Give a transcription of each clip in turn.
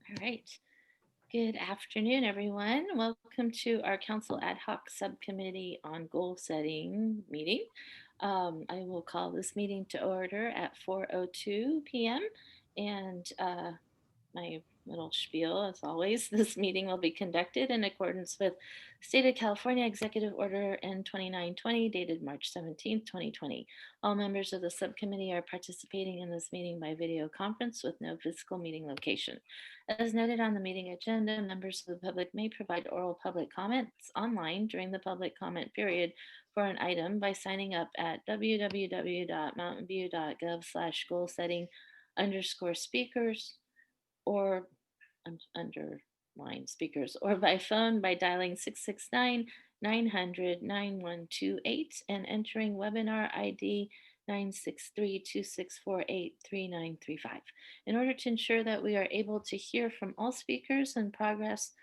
All right. Good afternoon, everyone. Welcome to our Council Ad Hoc Subcommittee on Goal Setting meeting. I will call this meeting to order at 4:02 p.m. And my little spiel, as always, this meeting will be conducted in accordance with State of California Executive Order N2920 dated March 17th, 2020. All members of the subcommittee are participating in this meeting by video conference with no physical meeting location. As noted on the meeting agenda, members of the public may provide oral public comments online during the public comment period for an item by signing up at www.mountainview.gov/goal-setting_speakers or underline speakers, or by phone by dialing 669-900-9128 and entering webinar ID 963-2648-3935. In order to ensure that we are able to hear from all speakers and progress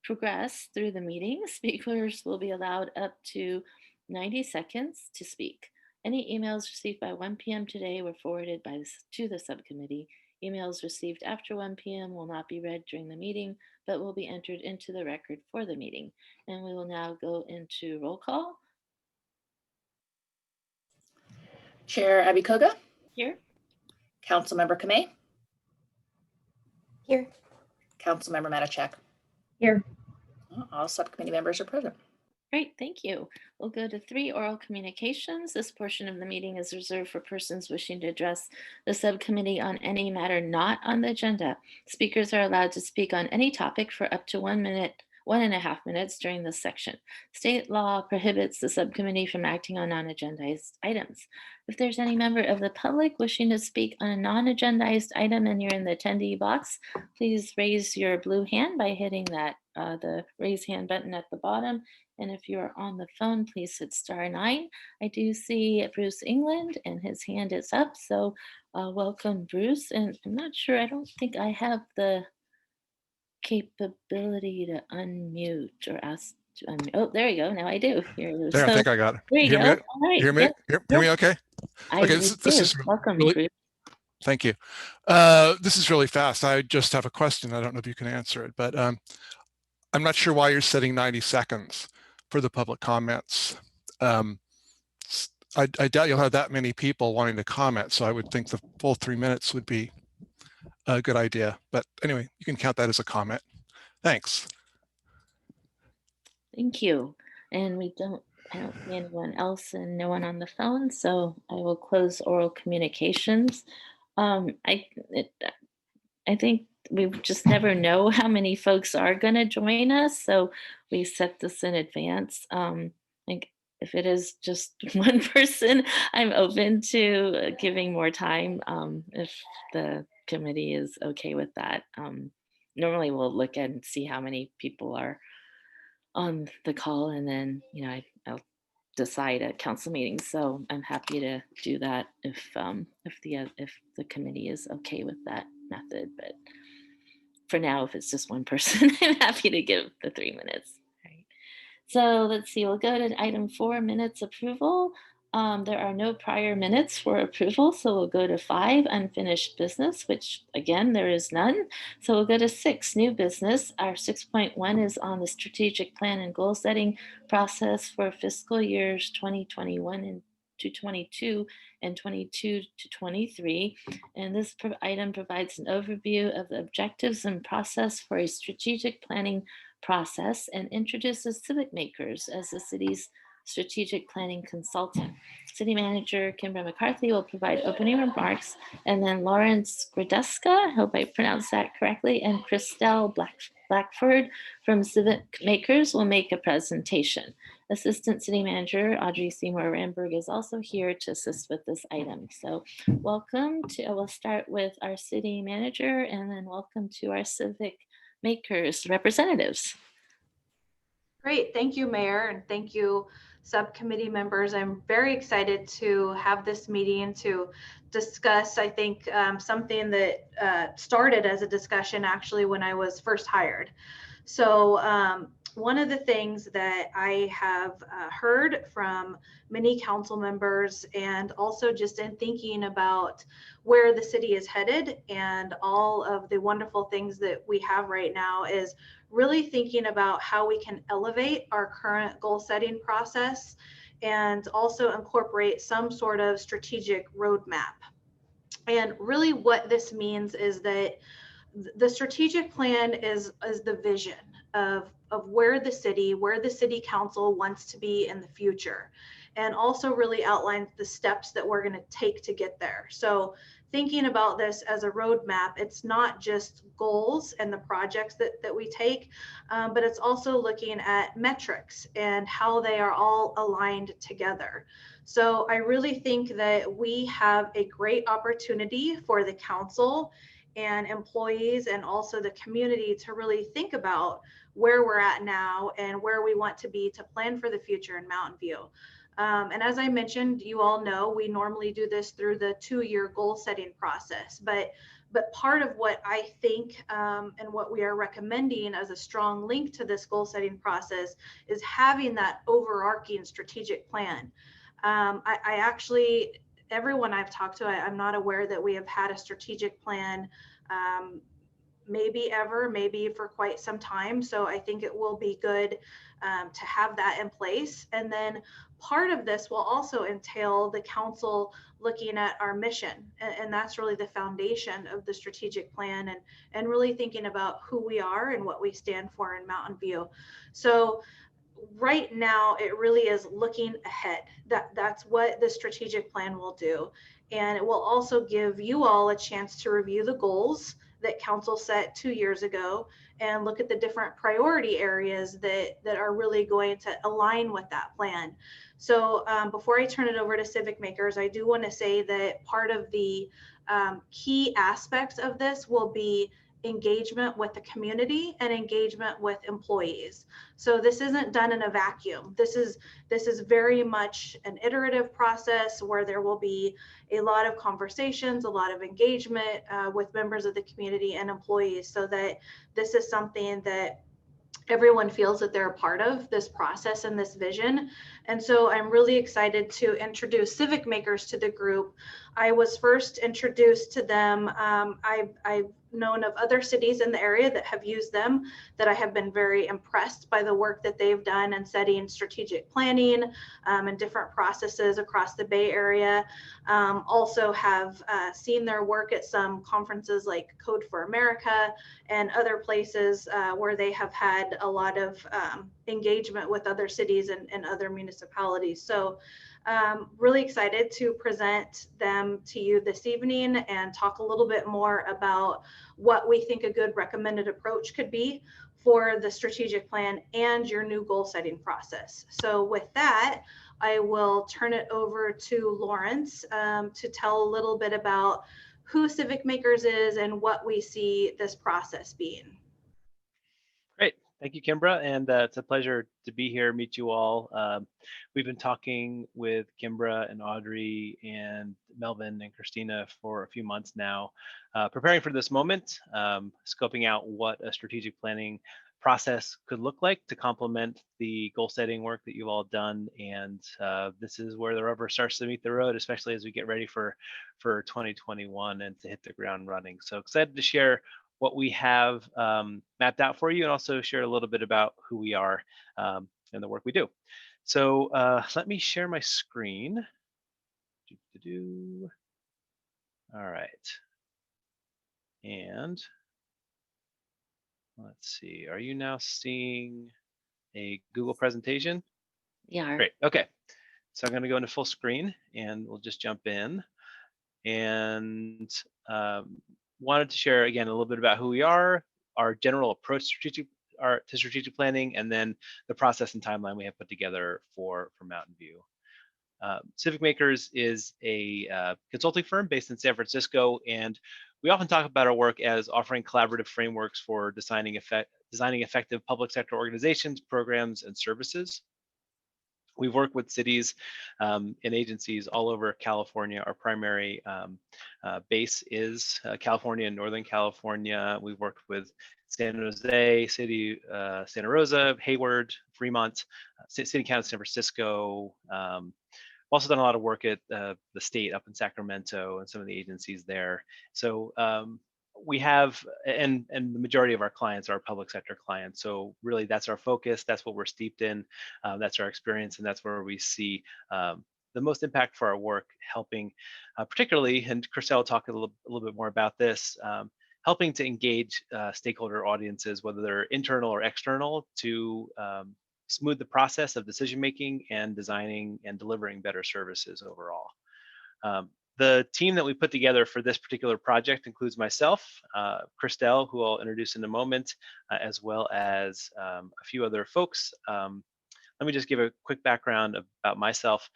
through the meeting, speakers will be allowed up to 90 seconds to speak. Any emails received by 1 p.m. today were forwarded to the subcommittee. Emails received after 1 p.m. will not be read during the meeting, but will be entered into the record for the meeting. And we will now go into roll call. Chair Abby Koga. Here. Councilmember Kamei. Here. Councilmember Matachek. Here. All subcommittee members are present. Great, thank you. We'll go to 3 oral communications. This portion of the meeting is reserved for persons wishing to address the subcommittee on any matter not on the agenda. Speakers are allowed to speak on any topic for up to 1 minute, 1.5 minutes during this section. State law prohibits the subcommittee from acting on non-agendized items. If there's any member of the public wishing to speak on a non-agendized item and you're in the attendee box, please raise your blue hand by hitting that the raise hand button at the bottom. And if you're on the phone, please hit *9. I do see Bruce England and his hand is up. So welcome, Bruce. And I'm not sure, I don't think I have the capability to unmute or ask to unmute. Oh, there you go. Now I do. There, I think I got it. There you go. All right. Hear me? Hear me okay? Okay, this is welcome, really, Bruce. Thank you. This is really fast. I just have a question. I don't know if you can answer it, but I'm not sure why you're setting 90 seconds for the public comments. I doubt you'll have that many people wanting to comment, so I would think the full 3 minutes would be a good idea. But anyway, you can count that as a comment. Thanks. Thank you. And I don't see anyone else and no one on the phone, so I will close oral communications. I think we just never know how many folks are going to join us, so we set this in advance. Like if it is just one person, I'm open to giving more time if the committee is okay with that. Normally we'll look and see how many people are on the call, and then I'll decide at council meetings. So I'm happy to do that if the committee is okay with that method. But for now, if it's just one person, I'm happy to give the 3 minutes. All right. So let's see, we'll go to item 4, minutes approval. There are no prior minutes for approval, so we'll go to 5, unfinished business, which again, there is none. So we'll go to 6, new business. Our 6.1 is on the strategic plan and goal setting process for fiscal years 2021 to 22 and 22 to 23. And this item provides an overview of the objectives and process for a strategic planning process and introduces civic makers as the city's strategic planning consultant. City Manager Kimbra McCarthy will provide opening remarks, and then Lawrence Gradeska, I hope I pronounced that correctly, and Christelle Blackford from Civic Makers will make a presentation. Assistant City Manager Audrey Seymour Ramberg is also here to assist with this item. So welcome we'll start with our City Manager, and then welcome to our Civic Makers representatives. Great, thank you, Mayor, and thank you, subcommittee members. I'm very excited to have this meeting to discuss, I think, something that started as a discussion actually when I was first hired. So one of the things that I have heard from many council members, and also just in thinking about where the city is headed and all of the wonderful things that we have right now, is really thinking about how we can elevate our current goal setting process and also incorporate some sort of strategic roadmap. And really what this means is that the strategic plan is the vision of where the city council wants to be in the future, and also really outlines the steps that we're going to take to get there. So thinking about this as a roadmap, it's not just goals and the projects that we take, but it's also looking at metrics and how they are all aligned together. So I really think that we have a great opportunity for the council and employees and also the community to really think about where we're at now and where we want to be to plan for the future in Mountain View. And as I mentioned, you all know, we normally do this through the 2-year goal setting process, but part of what I think and what we are recommending as a strong link to this goal setting process is having that overarching strategic plan. I actually, everyone I've talked to, I'm not aware that we have had a strategic plan maybe ever, maybe for quite some time. So I think it will be good to have that in place. And then part of this will also entail the council looking at our mission. And that's really the foundation of the strategic plan, and really thinking about who we are and what we stand for in Mountain View. So right now, it really is looking ahead. That's what the strategic plan will do. And it will also give you all a chance to review the goals that council set 2 years ago and look at the different priority areas that are really going to align with that plan. So before I turn it over to Civic Makers, I do want to say that part of the key aspects of this will be engagement with the community and engagement with employees. So this isn't done in a vacuum. This is very much an iterative process where there will be a lot of conversations, a lot of engagement with members of the community and employees, so that this is something that everyone feels that they're a part of this process and this vision. And so I'm really excited to introduce Civic Makers to the group. I was first introduced to them. I've known of other cities in the area that have used them, that I have been very impressed by the work that they've done in setting strategic planning and different processes across the Bay Area. Also have seen their work at some conferences like Code for America and other places where they have had a lot of engagement with other cities and other municipalities. So really excited to present them to you this evening and talk a little bit more about what we think a good recommended approach could be for the strategic plan and your new goal setting process. So with that, I will turn it over to Lawrence to tell a little bit about who Civic Makers is and what we see this process being. Great. Thank you, Kimbra. And it's a pleasure to be here, meet you all. We've been talking with Kimbra and Audrey and Melvin and Christina for a few months now, preparing for this moment, scoping out what a strategic planning process could look like to complement the goal setting work that you've all done. And this is where the rubber starts to meet the road, especially as we get ready for 2021 and to hit the ground running. So excited to share what we have mapped out for you, and also share a little bit about who we are and the work we do. So let me share my screen. All right. And let's see, are you now seeing a Google presentation? Yeah. Great, okay. So I'm gonna go into full screen and we'll just jump in. And wanted to share again a little bit about who we are, our general approach to strategic planning, and then the process and timeline we have put together for Mountain View. Civic Makers is a consulting firm based in San Francisco, and we often talk about our work as offering collaborative frameworks for designing effective public sector organizations, programs, and services. We've worked with cities and agencies all over California. Our primary base is California and Northern California. We've worked with San Jose, Santa Rosa, Hayward, Fremont, City County, San Francisco. Also done a lot of work at the state up in Sacramento and some of the agencies there. So we have, and the majority of our clients are public sector clients. So really that's our focus. That's what we're steeped in. That's our experience. And that's where we see the most impact for our work, helping particularly, and Christelle will talk a little bit more about this, helping to engage stakeholder audiences, whether they're internal or external, to smooth the process of decision making and designing and delivering better services overall. The team that we put together for this particular project includes myself, Christelle, who I'll introduce in a moment, as well as a few other folks. Let me just give a quick background about myself.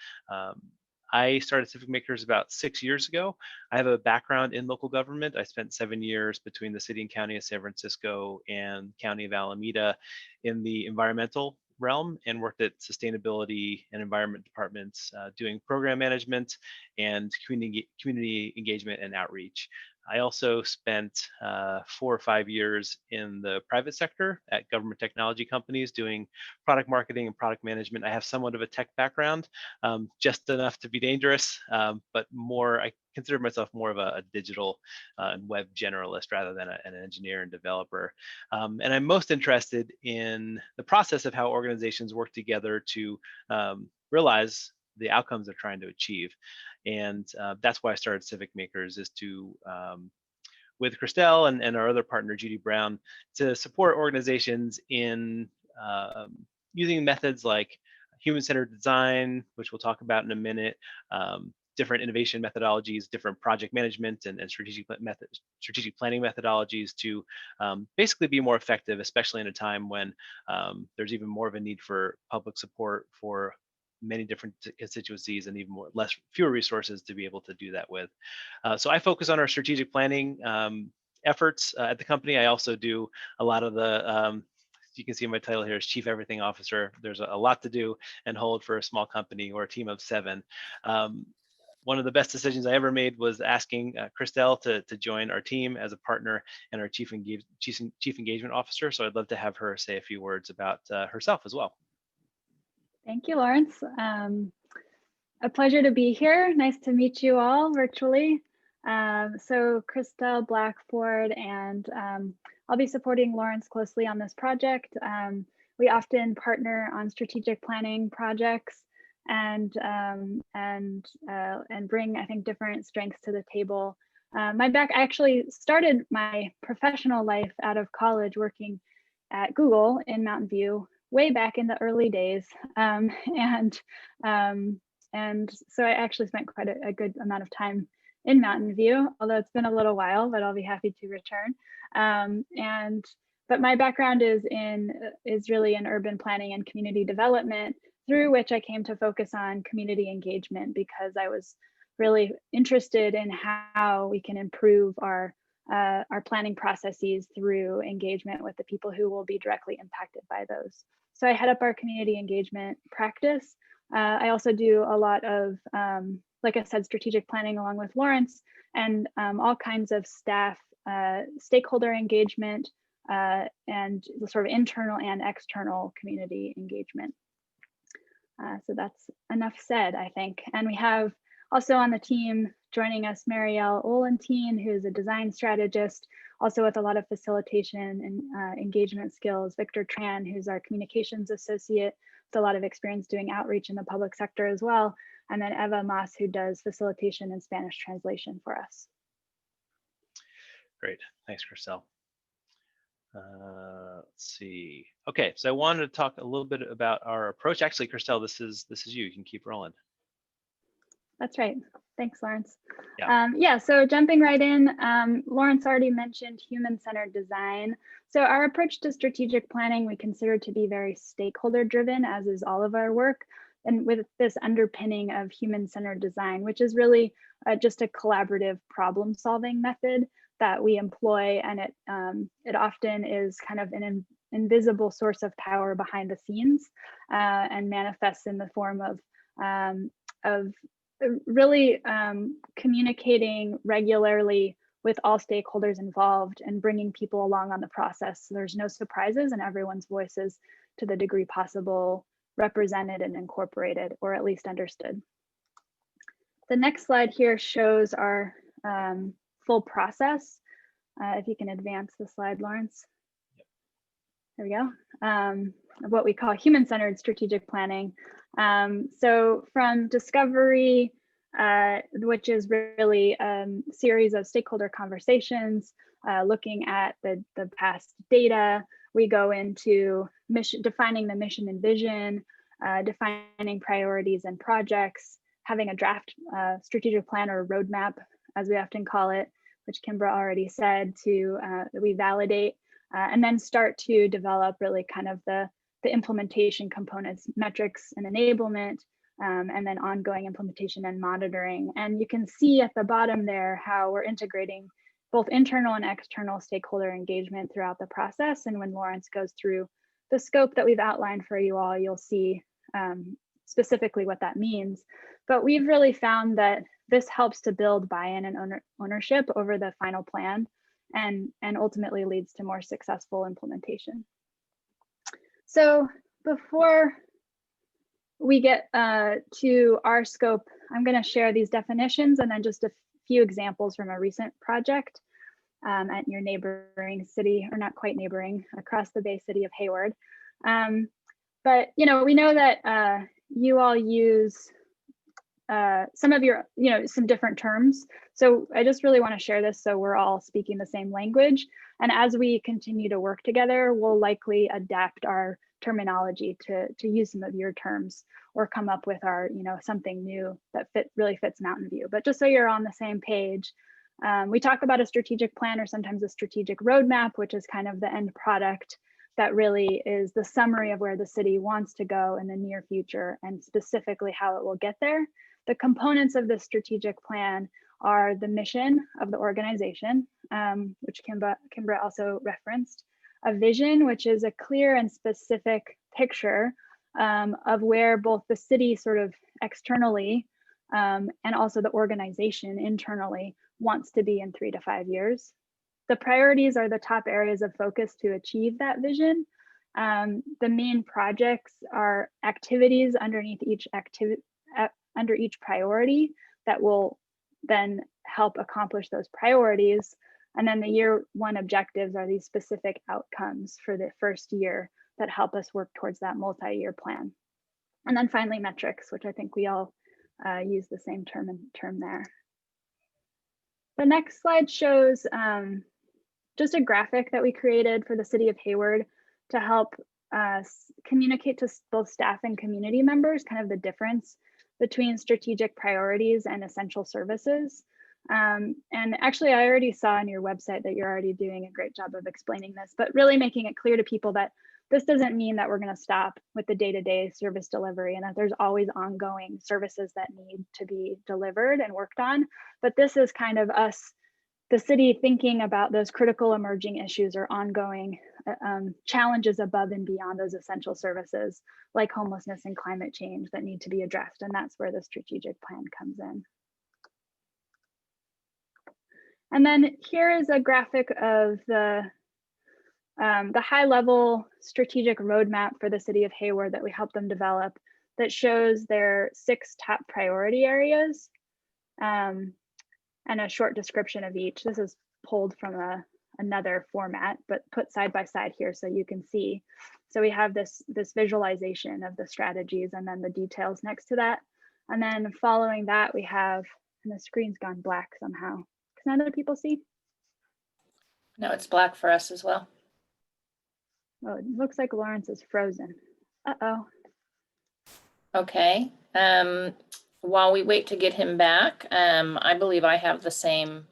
I started Civic Makers about 6 years ago. I have a background in local government. I spent 7 years between the city and county of San Francisco and county of Alameda in the environmental realm, and worked at sustainability and environment departments doing program management and community engagement and outreach. I also spent 4 or 5 years in the private sector at government technology companies doing product marketing and product management. I have somewhat of a tech background, just enough to be dangerous, but more, I consider myself more of a digital and web generalist rather than an engineer and developer. And I'm most interested in the process of how organizations work together to realize the outcomes they're trying to achieve. And that's why I started Civic Makers, is to, with Christelle and our other partner, Judy Brown, to support organizations in using methods like human-centered design, which we'll talk about in a minute, different innovation methodologies, different project management and strategic planning methodologies to basically be more effective, especially in a time when there's even more of a need for public support for many different constituencies and even fewer resources to be able to do that with. So I focus on our strategic planning efforts at the company. I also do a lot of the, you can see my title here is Chief Everything Officer. There's a lot to do and hold for a small company or a team of 7. One of the best decisions I ever made was asking Christelle to join our team as a partner and our Chief Engagement Officer. So I'd love to have her say a few words about herself as well. Thank you, Lawrence. A pleasure to be here. Nice to meet you all virtually. So Christelle Blackford, and I'll be supporting Lawrence closely on this project. We often partner on strategic planning projects and bring, I think, different strengths to the table. I actually started my professional life out of college working at Google in Mountain View way back in the early days, and so I actually spent quite a good amount of time in Mountain View, although it's been a little while, but I'll be happy to return. But my background is really in urban planning and community development, through which I came to focus on community engagement, because I was really interested in how we can improve our planning processes through engagement with the people who will be directly impacted by those. So I head up our community engagement practice. I also do a lot of, like I said, strategic planning along with Lawrence, and all kinds of staff, stakeholder engagement, and the sort of internal and external community engagement. So that's enough said, I think. And we have also on the team joining us, Marielle Olentine, who's a design strategist, also with a lot of facilitation and engagement skills. Victor Tran, who's our communications associate, with a lot of experience doing outreach in the public sector as well. And then Eva Mas, who does facilitation and Spanish translation for us. Great, thanks, Christelle. Let's see. Okay, so I wanted to talk a little bit about our approach. Actually, Christelle, this is you. You can keep rolling. That's right. Thanks, Lawrence. Yeah. So jumping right in, Lawrence already mentioned human-centered design. So our approach to strategic planning we consider to be very stakeholder-driven, as is all of our work, and with this underpinning of human-centered design, which is really just a collaborative problem-solving method that we employ, and it often is kind of an invisible source of power behind the scenes, and manifests in the form of really communicating regularly with all stakeholders involved and bringing people along on the process. So there's no surprises and everyone's voices, to the degree possible, represented and incorporated, or at least understood. The next slide here shows our full process. If you can advance the slide, Lawrence. There we go. Of what we call human-centered strategic planning. So from discovery, which is really a series of stakeholder conversations, looking at the past data, we go into defining the mission and vision, defining priorities and projects, having a draft strategic plan or roadmap, as we often call it, which Kimbra already said, we validate, and then start to develop really kind of the implementation components, metrics and enablement, and then ongoing implementation and monitoring. And you can see at the bottom there how we're integrating both internal and external stakeholder engagement throughout the process. And when Lawrence goes through the scope that we've outlined for you all, you'll see specifically what that means. But we've really found that this helps to build buy-in and ownership over the final plan, and ultimately leads to more successful implementation. So before we get to our scope, I'm going to share these definitions and then just a few examples from a recent project at your neighboring city, or not quite neighboring, across the Bay City of Hayward. But we know that you all use some of your, some different terms. So I just really want to share this so we're all speaking the same language. And as we continue to work together, we'll likely adapt our terminology to use some of your terms, or come up with our, something new that really fits Mountain View. But just so you're on the same page, we talk about a strategic plan, or sometimes a strategic roadmap, which is kind of the end product that really is the summary of where the city wants to go in the near future, and specifically how it will get there. The components of the strategic plan are the mission of the organization, which Kimbra also referenced, a vision, which is a clear and specific picture of where both the city sort of externally and also the organization internally wants to be in 3 to 5 years. The priorities are the top areas of focus to achieve that vision. The main projects are activities underneath under each priority that will then help accomplish those priorities. And then the year 1 objectives are these specific outcomes for the first year that help us work towards that multi-year plan. And then finally, metrics, which I think we all use the same term there. The next slide shows just a graphic that we created for the city of Hayward to help communicate to both staff and community members kind of the difference between strategic priorities and essential services. And actually, I already saw on your website that you're already doing a great job of explaining this, but really making it clear to people that this doesn't mean that we're going to stop with the day-to-day service delivery, and that there's always ongoing services that need to be delivered and worked on. But this is kind of us, the city, thinking about those critical emerging issues or ongoing challenges above and beyond those essential services, like homelessness and climate change, that need to be addressed. And that's where the strategic plan comes in. And then here is a graphic of the high-level strategic roadmap for the city of Hayward that we helped them develop, that shows their 6 top priority areas and a short description of each. This is pulled from another format, but put side by side here so you can see. So we have this visualization of the strategies and then the details next to that. And then following that, we have, and the screen's gone black somehow. Can other people see? No, it's black for us as well. Oh, it looks like Lawrence is frozen. Uh-oh. Okay. While we wait to get him back, I believe I have the same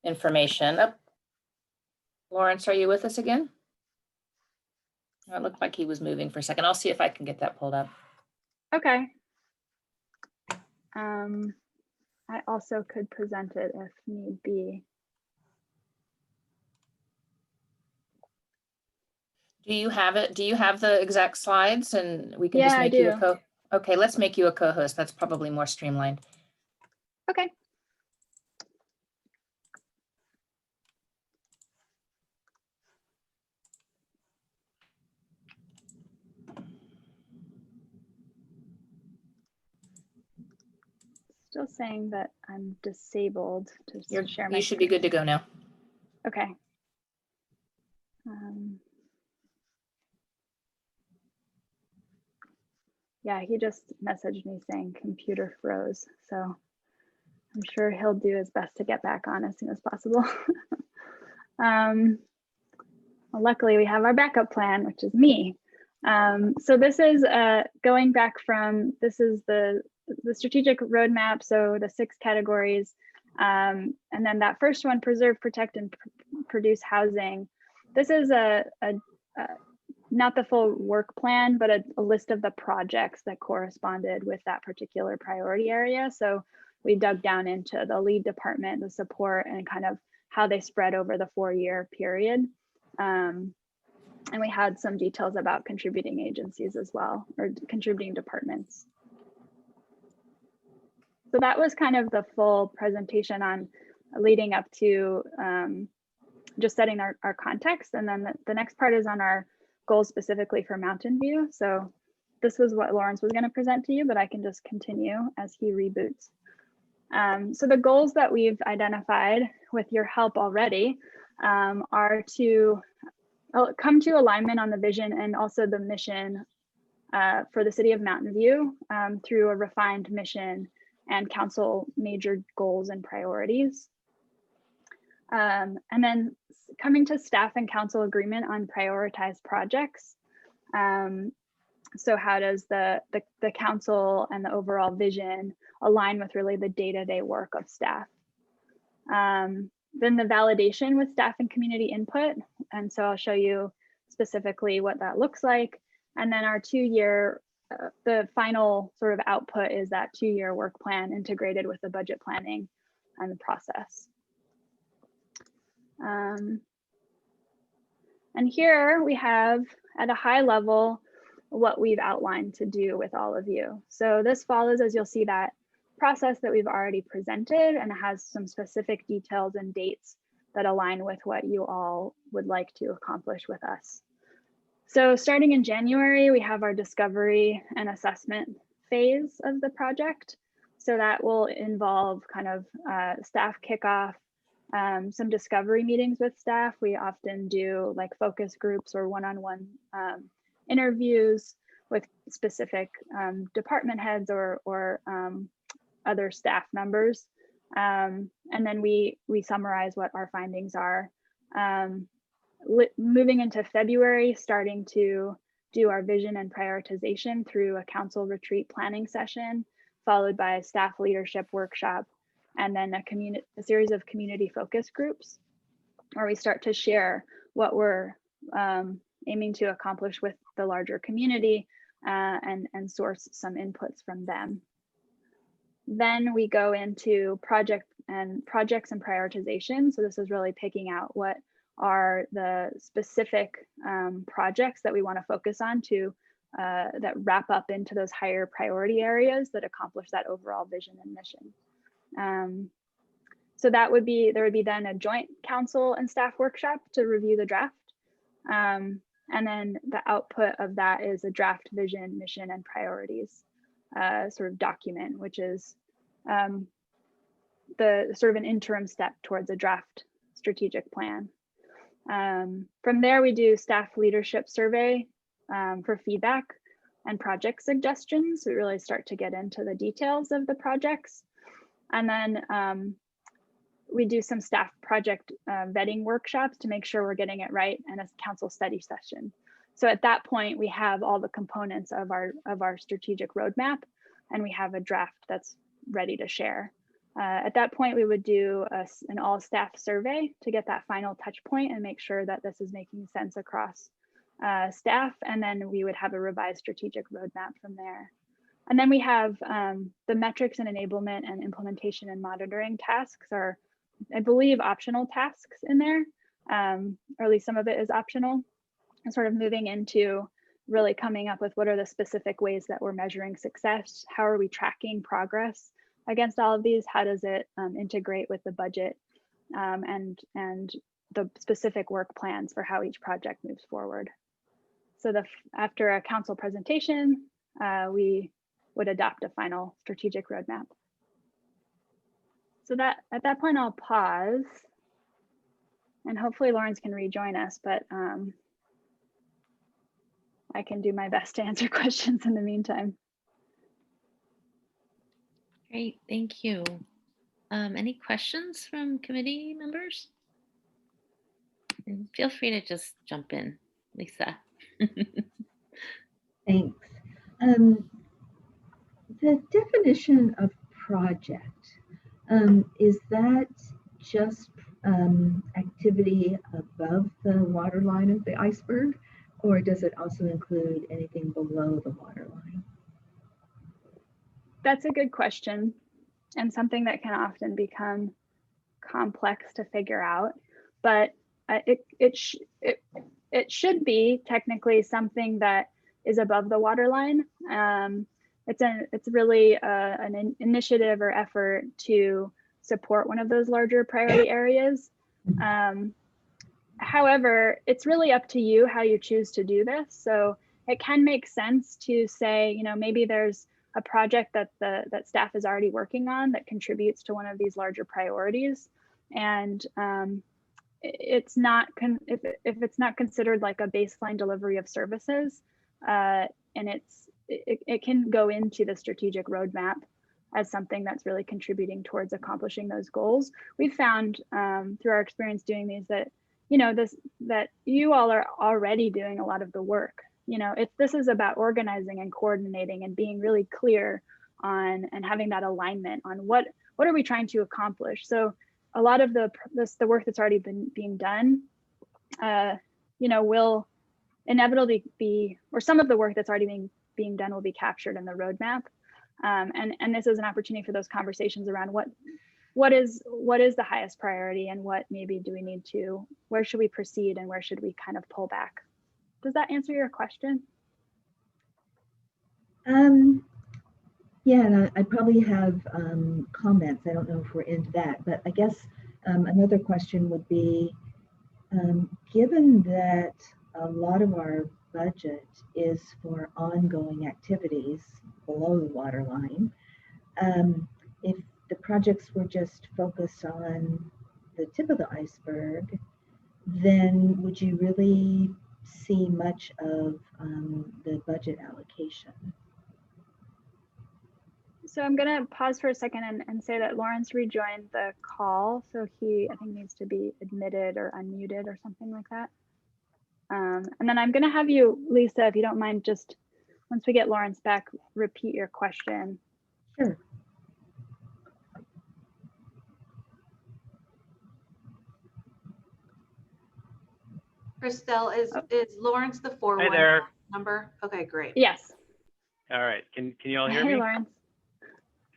information. Oh. Lawrence, are you with us again? It looked like he was moving for a second. I'll see if I can get that pulled up. Okay. I also could present it if need be. Do you have it? Do you have the exact slides and we can just Yeah, I make you a do. Okay, let's make you a co-host. That's probably more streamlined. Okay. Still saying that I'm disabled to share my You should be screen. good to go now. Okay. Yeah, he just messaged me saying computer froze. So I'm sure he'll do his best to get back on as soon as possible. Well, luckily we have our backup plan, which is me. So this is going back from, this is the strategic roadmap. So the 6 categories. And then that first one, preserve, protect, and produce housing. This is not the full work plan, but a list of the projects that corresponded with that particular priority area. So we dug down into the lead department, the support, and kind of how they spread over the 4-year period. And we had some details about contributing agencies as well, or contributing departments. So that was kind of the full presentation on leading up to just setting our context. And then the next part is on our goals specifically for Mountain View. So this was what Lawrence was going to present to you, but I can just continue as he reboots. So the goals that we've identified with your help already are to come to alignment on the vision and also the mission for the city of Mountain View through a refined mission and council major goals and priorities. And then coming to staff and council agreement on prioritized projects. So how does the council and the overall vision align with really the day-to-day work of staff? Then the validation with staff and community input. And so I'll show you specifically what that looks like. And then our 2-year, the final sort of output is that 2-year work plan integrated with the budget planning and the process. And here we have at a high level what we've outlined to do with all of you. So this follows, as you'll see, that process that we've already presented, and has some specific details and dates that align with what you all would like to accomplish with us. So starting in January, we have our discovery and assessment phase of the project. So that will involve kind of staff kickoff, some discovery meetings with staff. We often do like focus groups or one-on-one interviews with specific department heads or other staff members. And then we summarize what our findings are. Moving into February, starting to do our vision and prioritization through a council retreat planning session, followed by a staff leadership workshop, and then a series of community focus groups where we start to share what we're aiming to accomplish with the larger community and source some inputs from them. Then we go into projects and prioritization. So this is really picking out what are the specific projects that we want to focus on to that wrap up into those higher priority areas that accomplish that overall vision and mission. So there would be then a joint council and staff workshop to review the draft. And then the output of that is a draft vision, mission, and priorities sort of document, which is the sort of an interim step towards a draft strategic plan. From there, we do staff leadership survey for feedback and project suggestions. We really start to get into the details of the projects. And then we do some staff project vetting workshops to make sure we're getting it right, and a council study session. So at that point, we have all the components of our strategic roadmap, and we have a draft that's ready to share. At that point, we would do an all staff survey to get that final touch point and make sure that this is making sense across staff. And then we would have a revised strategic roadmap from there. And then we have the metrics and enablement and implementation and monitoring tasks are, I believe, optional tasks in there, or at least some of it is optional. and sort of moving into really coming up with what are the specific ways that we're measuring success? How are we tracking progress against all of these? How does it integrate with the budget and the specific work plans for how each project moves forward? So after a council presentation, we would adopt a final strategic roadmap. So that at that point, I'll pause, and hopefully Lawrence can rejoin us, but I can do my best to answer questions in the meantime. Great, thank you. Any questions from committee members? And feel free to just jump in, Lisa. Thanks. The definition of project, is that just activity above the waterline of the iceberg, or does it also include anything below the waterline? That's a good question, and something that can often become complex to figure out, but it should be technically something that is above the waterline. It's really an initiative or effort to support one of those larger priority areas. However, it's really up to you how you choose to do this. So it can make sense to say, you know, maybe there's a project that that staff is already working on that contributes to one of these larger priorities, and it's not if it's not considered like a baseline delivery of services, and it can go into the strategic roadmap as something that's really contributing towards accomplishing those goals. We've found through our experience doing these that, you know, that you all are already doing a lot of the work. You know, this is about organizing and coordinating and being really clear on and having that alignment on what are we trying to accomplish. So a lot of the work that's already been being done, you know, will inevitably be, or some of the work that's already being done will be captured in the roadmap. And this is an opportunity for those conversations around what is the highest priority, and what maybe do we need to, where should we proceed and where should we kind of pull back? Does that answer your question? Yeah, and I probably have comments. I don't know if we're into that, but I guess another question would be, given that a lot of our budget is for ongoing activities below the waterline, if the projects were just focused on the tip of the iceberg, then would you really see much of the budget allocation? So I'm going to pause for a second and say that Lawrence rejoined the call. So he, I think, needs to be admitted or unmuted or something like that. And then I'm going to have you, Lisa, if you don't mind, just once we get Lawrence back, repeat your question. Sure. Christelle, is Lawrence the 411 Hi there. number? Okay, great. Yes. All right. Can you all hear Hey, me? Lawrence.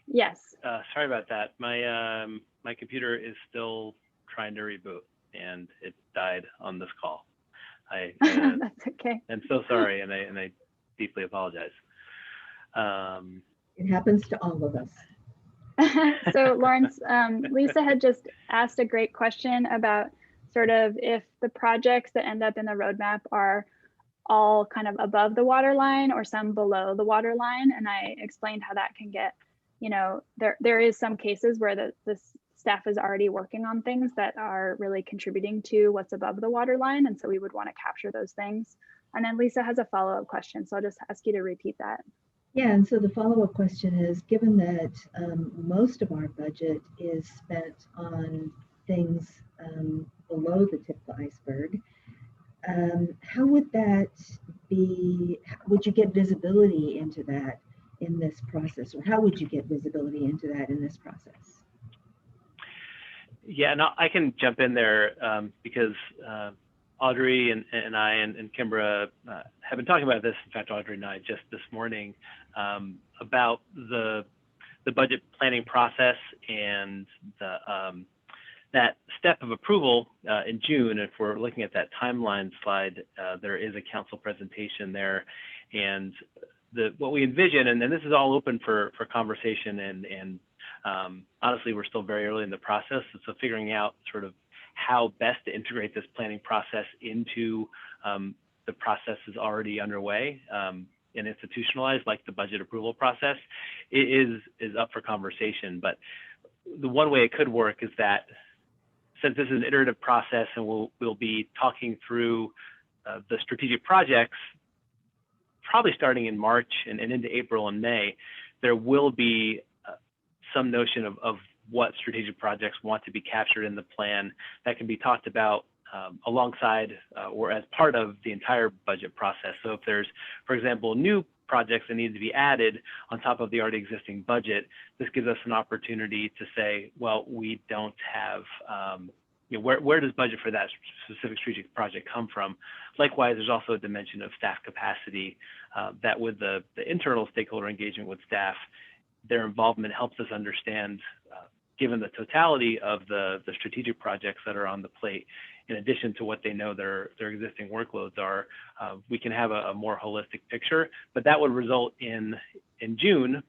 Yes. Sorry about that. My computer is still trying to reboot, and it died on this call. That's okay. I'm so sorry, and I deeply apologize. It happens to all of us. So Lawrence, Lisa had just asked a great question about sort of if the projects that end up in the roadmap are all kind of above the waterline or some below the waterline. And I explained how that can get, you know, there is some cases where the staff is already working on things that are really contributing to what's above the waterline. And so we would want to capture those things. And then Lisa has a follow-up question. So I'll just ask you to repeat that. Yeah, and so the follow-up question is, given that most of our budget is spent on things below the tip of the iceberg, how would that be, would you get visibility into that in this process, or how would you get visibility into that in this process? Yeah, no, I can jump in there because Audrey and I and Kimbra have been talking about this. In fact, Audrey and I just this morning about the budget planning process and that step of approval in June, if we're looking at that timeline slide, there is a council presentation there. And what we envision, and this is all open for conversation, and honestly, we're still very early in the process. So figuring out sort of how best to integrate this planning process into the process is already underway and institutionalized, like the budget approval process, is up for conversation. But the one way it could work is that, since this is an iterative process and we'll be talking through the strategic projects, probably starting in March and into April and May, there will be some notion of what strategic projects want to be captured in the plan that can be talked about alongside or as part of the entire budget process. So if there's, for example, new projects that need to be added on top of the already existing budget, this gives us an opportunity to say, well, we don't have, where does budget for that specific strategic project come from? Likewise, there's also a dimension of staff capacity that with the internal stakeholder engagement with staff, their involvement helps us understand, given the totality of the strategic projects that are on the plate, in addition to what they know their existing workloads are, we can have a more holistic picture. But that would result in June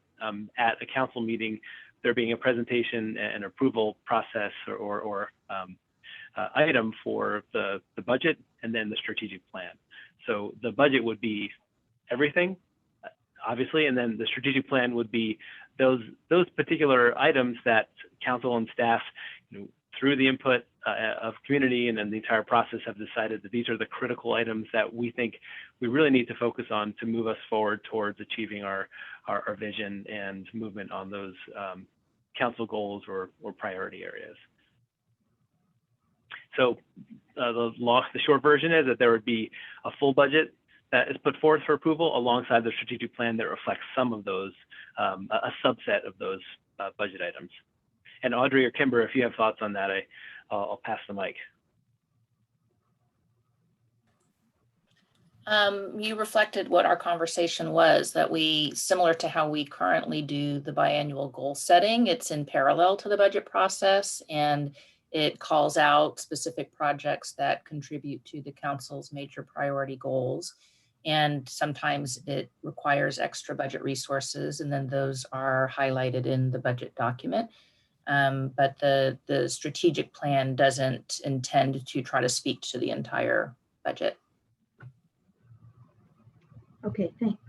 at a council meeting, there being a presentation and approval process or item for the budget and then the strategic plan. So the budget would be everything, obviously, and then the strategic plan would be those particular items that council and staff, through the input of community and then the entire process, have decided that these are the critical items that we think we really need to focus on to move us forward towards achieving our vision and movement on those council goals or priority areas. So the short version is that there would be a full budget that is put forth for approval alongside the strategic plan that reflects some of those, a subset of those budget items. And Audrey or Kimber, if you have thoughts on that, I'll pass the mic. You reflected what our conversation was, that similar to how we currently do the biannual goal setting, it's in parallel to the budget process, and it calls out specific projects that contribute to the council's major priority goals. And sometimes it requires extra budget resources, and then those are highlighted in the budget document. But the strategic plan doesn't intend to try to speak to the entire budget. Okay, thanks.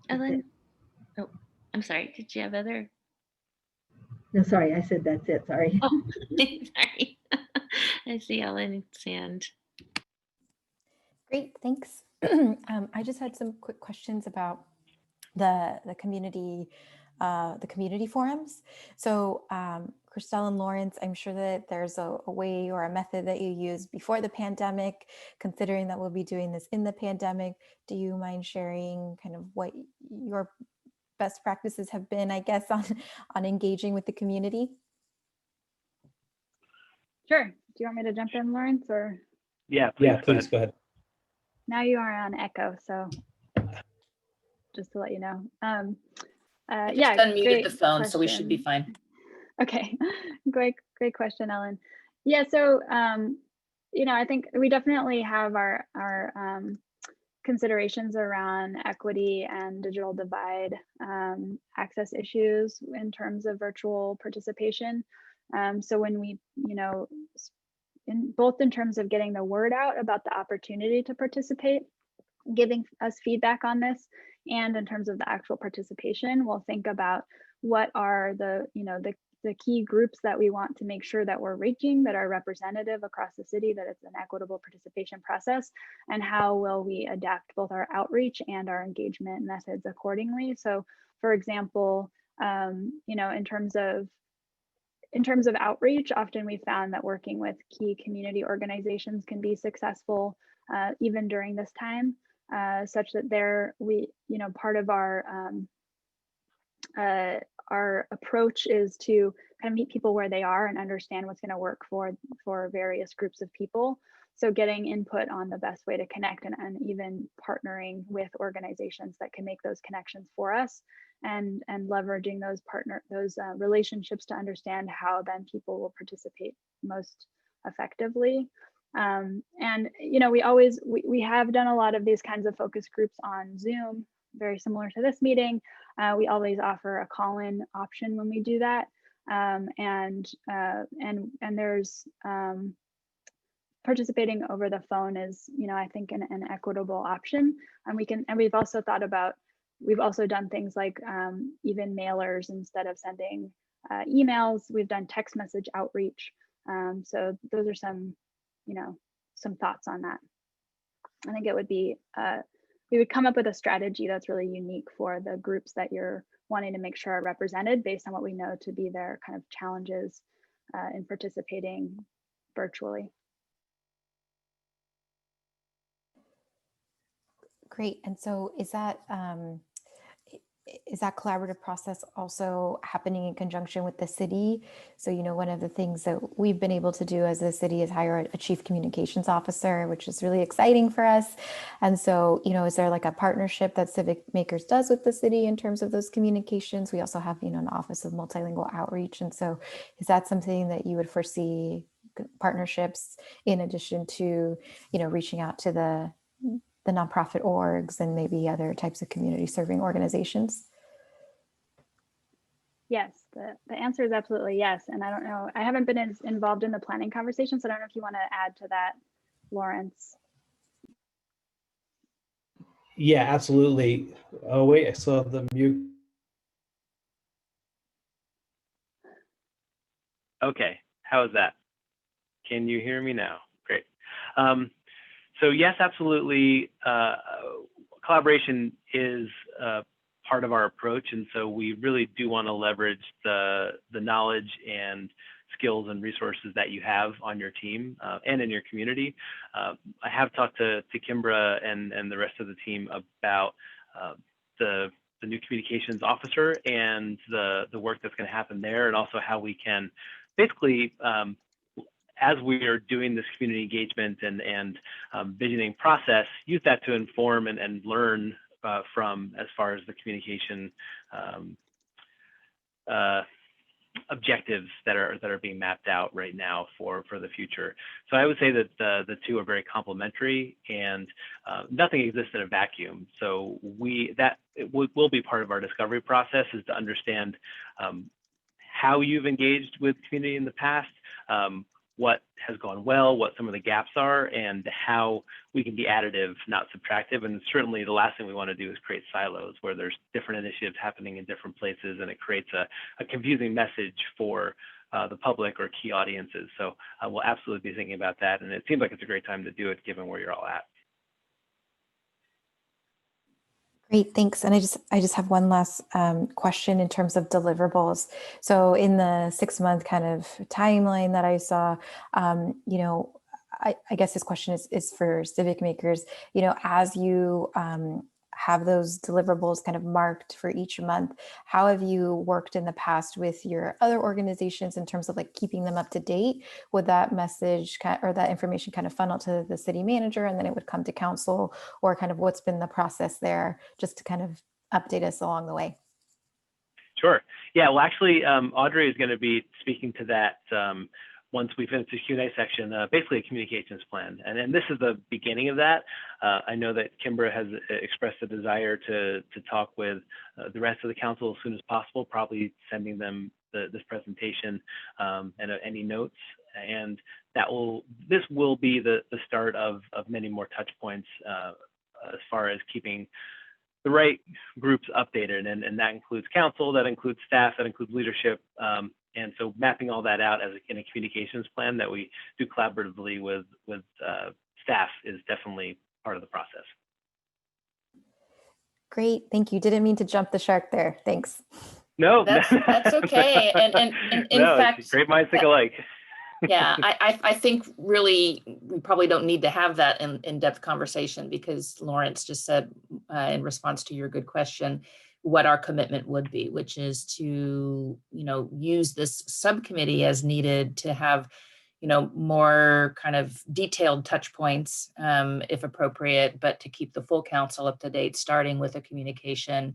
Ellen, oh, I'm sorry. Did you have other? No, sorry, I said that's it, sorry. Oh, sorry. I see Ellen's hand. Great, thanks. I just had some quick questions about the community forums. So Christelle and Lawrence, I'm sure that there's a way or a method that you used before the pandemic, considering that we'll be doing this in the pandemic. Do you mind sharing kind of what your best practices have been, I guess, on engaging with the community? Sure. Do you want me to jump in, Lawrence, or? Yeah, please go ahead. Now you are on echo, so just to let you know. Yeah, unmuted the phone, so we should be fine. Okay, great question, Ellen. Yeah, so I think we definitely have our considerations around equity and digital divide access issues in terms of virtual participation. So when we, in terms of getting the word out about the opportunity to participate, giving us feedback on this, and in terms of the actual participation, we'll think about what are the key groups that we want to make sure that we're reaching, that are representative across the city, that it's an equitable participation process, and how will we adapt both our outreach and our engagement methods accordingly. So for example, in terms of outreach, often we found that working with key community organizations can be successful even during this time, such that part of our approach is to kind of meet people where they are and understand what's going to work for various groups of people. So getting input on the best way to connect and even partnering with organizations that can make those connections for us and leveraging those relationships to understand how then people will participate most effectively. And we have done a lot of these kinds of focus groups on Zoom, very similar to this meeting. We always offer a call-in option when we do that, and there's participating over the phone is, I think, an equitable option. And we've also done things like even mailers instead of sending emails. We've done text message outreach. So those are some thoughts on that. I think it would be, we would come up with a strategy that's really unique for the groups that you're wanting to make sure are represented based on what we know to be their kind of challenges in participating virtually. Great. And so is that collaborative process also happening in conjunction with the city? So, one of the things that we've been able to do as a city is hire a chief communications officer, which is really exciting for us. And so, is there like a partnership that Civic Makers does with the city in terms of those communications? We also have, an Office of Multilingual Outreach. And so is that something that you would foresee partnerships in addition to, reaching out to the nonprofit orgs and maybe other types of community serving organizations? Yes, the answer is absolutely yes. And I don't know, I haven't been as involved in the planning conversation, so I don't know if you want to add to that, Lawrence. Yeah, absolutely. Oh, wait, I saw the mute. Okay, how is that? Can you hear me now? Great. So yes, absolutely. Collaboration is part of our approach, and so we really do want to leverage the knowledge and skills and resources that you have on your team and in your community. I have talked to Kimbra and the rest of the team about the new communications officer and the work that's going to happen there, and also how we can basically as we are doing this community engagement and visioning process, use that to inform and learn from as far as the communication objectives that are being mapped out right now for the future. So I would say that the two are very complementary, and nothing exists in a vacuum. So it will be part of our discovery process, is to understand how you've engaged with community in the past, what has gone well, what some of the gaps are, and how we can be additive, not subtractive. And certainly the last thing we want to do is create silos where there's different initiatives happening in different places, and it creates a confusing message for the public or key audiences. So we'll absolutely be thinking about that. And it seems like it's a great time to do it given where you're all at. Great, thanks. And I just have one last question in terms of deliverables. So in the 6-month kind of timeline that I saw, I guess this question is for Civic Makers. As you have those deliverables kind of marked for each month, how have you worked in the past with your other organizations in terms of like keeping them up to date? Would that message or that information kind of funnel to the city manager, and then it would come to council, or kind of what's been the process there, just to kind of update us along the way? Sure. Yeah, well, actually, Audrey is going to be speaking to that once we finish the Q&A section, basically a communications plan. And then this is the beginning of that. I know that Kimbra has expressed a desire to talk with the rest of the council as soon as possible, probably sending them this presentation and any notes. And this will be the start of many more touch points as far as keeping the right groups updated. And that includes council, that includes staff, that includes leadership. And so mapping all that out in a communications plan that we do collaboratively with staff is definitely part of the process. Great, thank you. Didn't mean to jump the shark there. Thanks. No, that's okay. And in fact, great minds think alike. Yeah, I think really we probably don't need to have that in-depth conversation, because Lawrence just said in response to your good question what our commitment would be, which is to use this subcommittee as needed to have more kind of detailed touch points if appropriate, but to keep the full council up to date, starting with a communication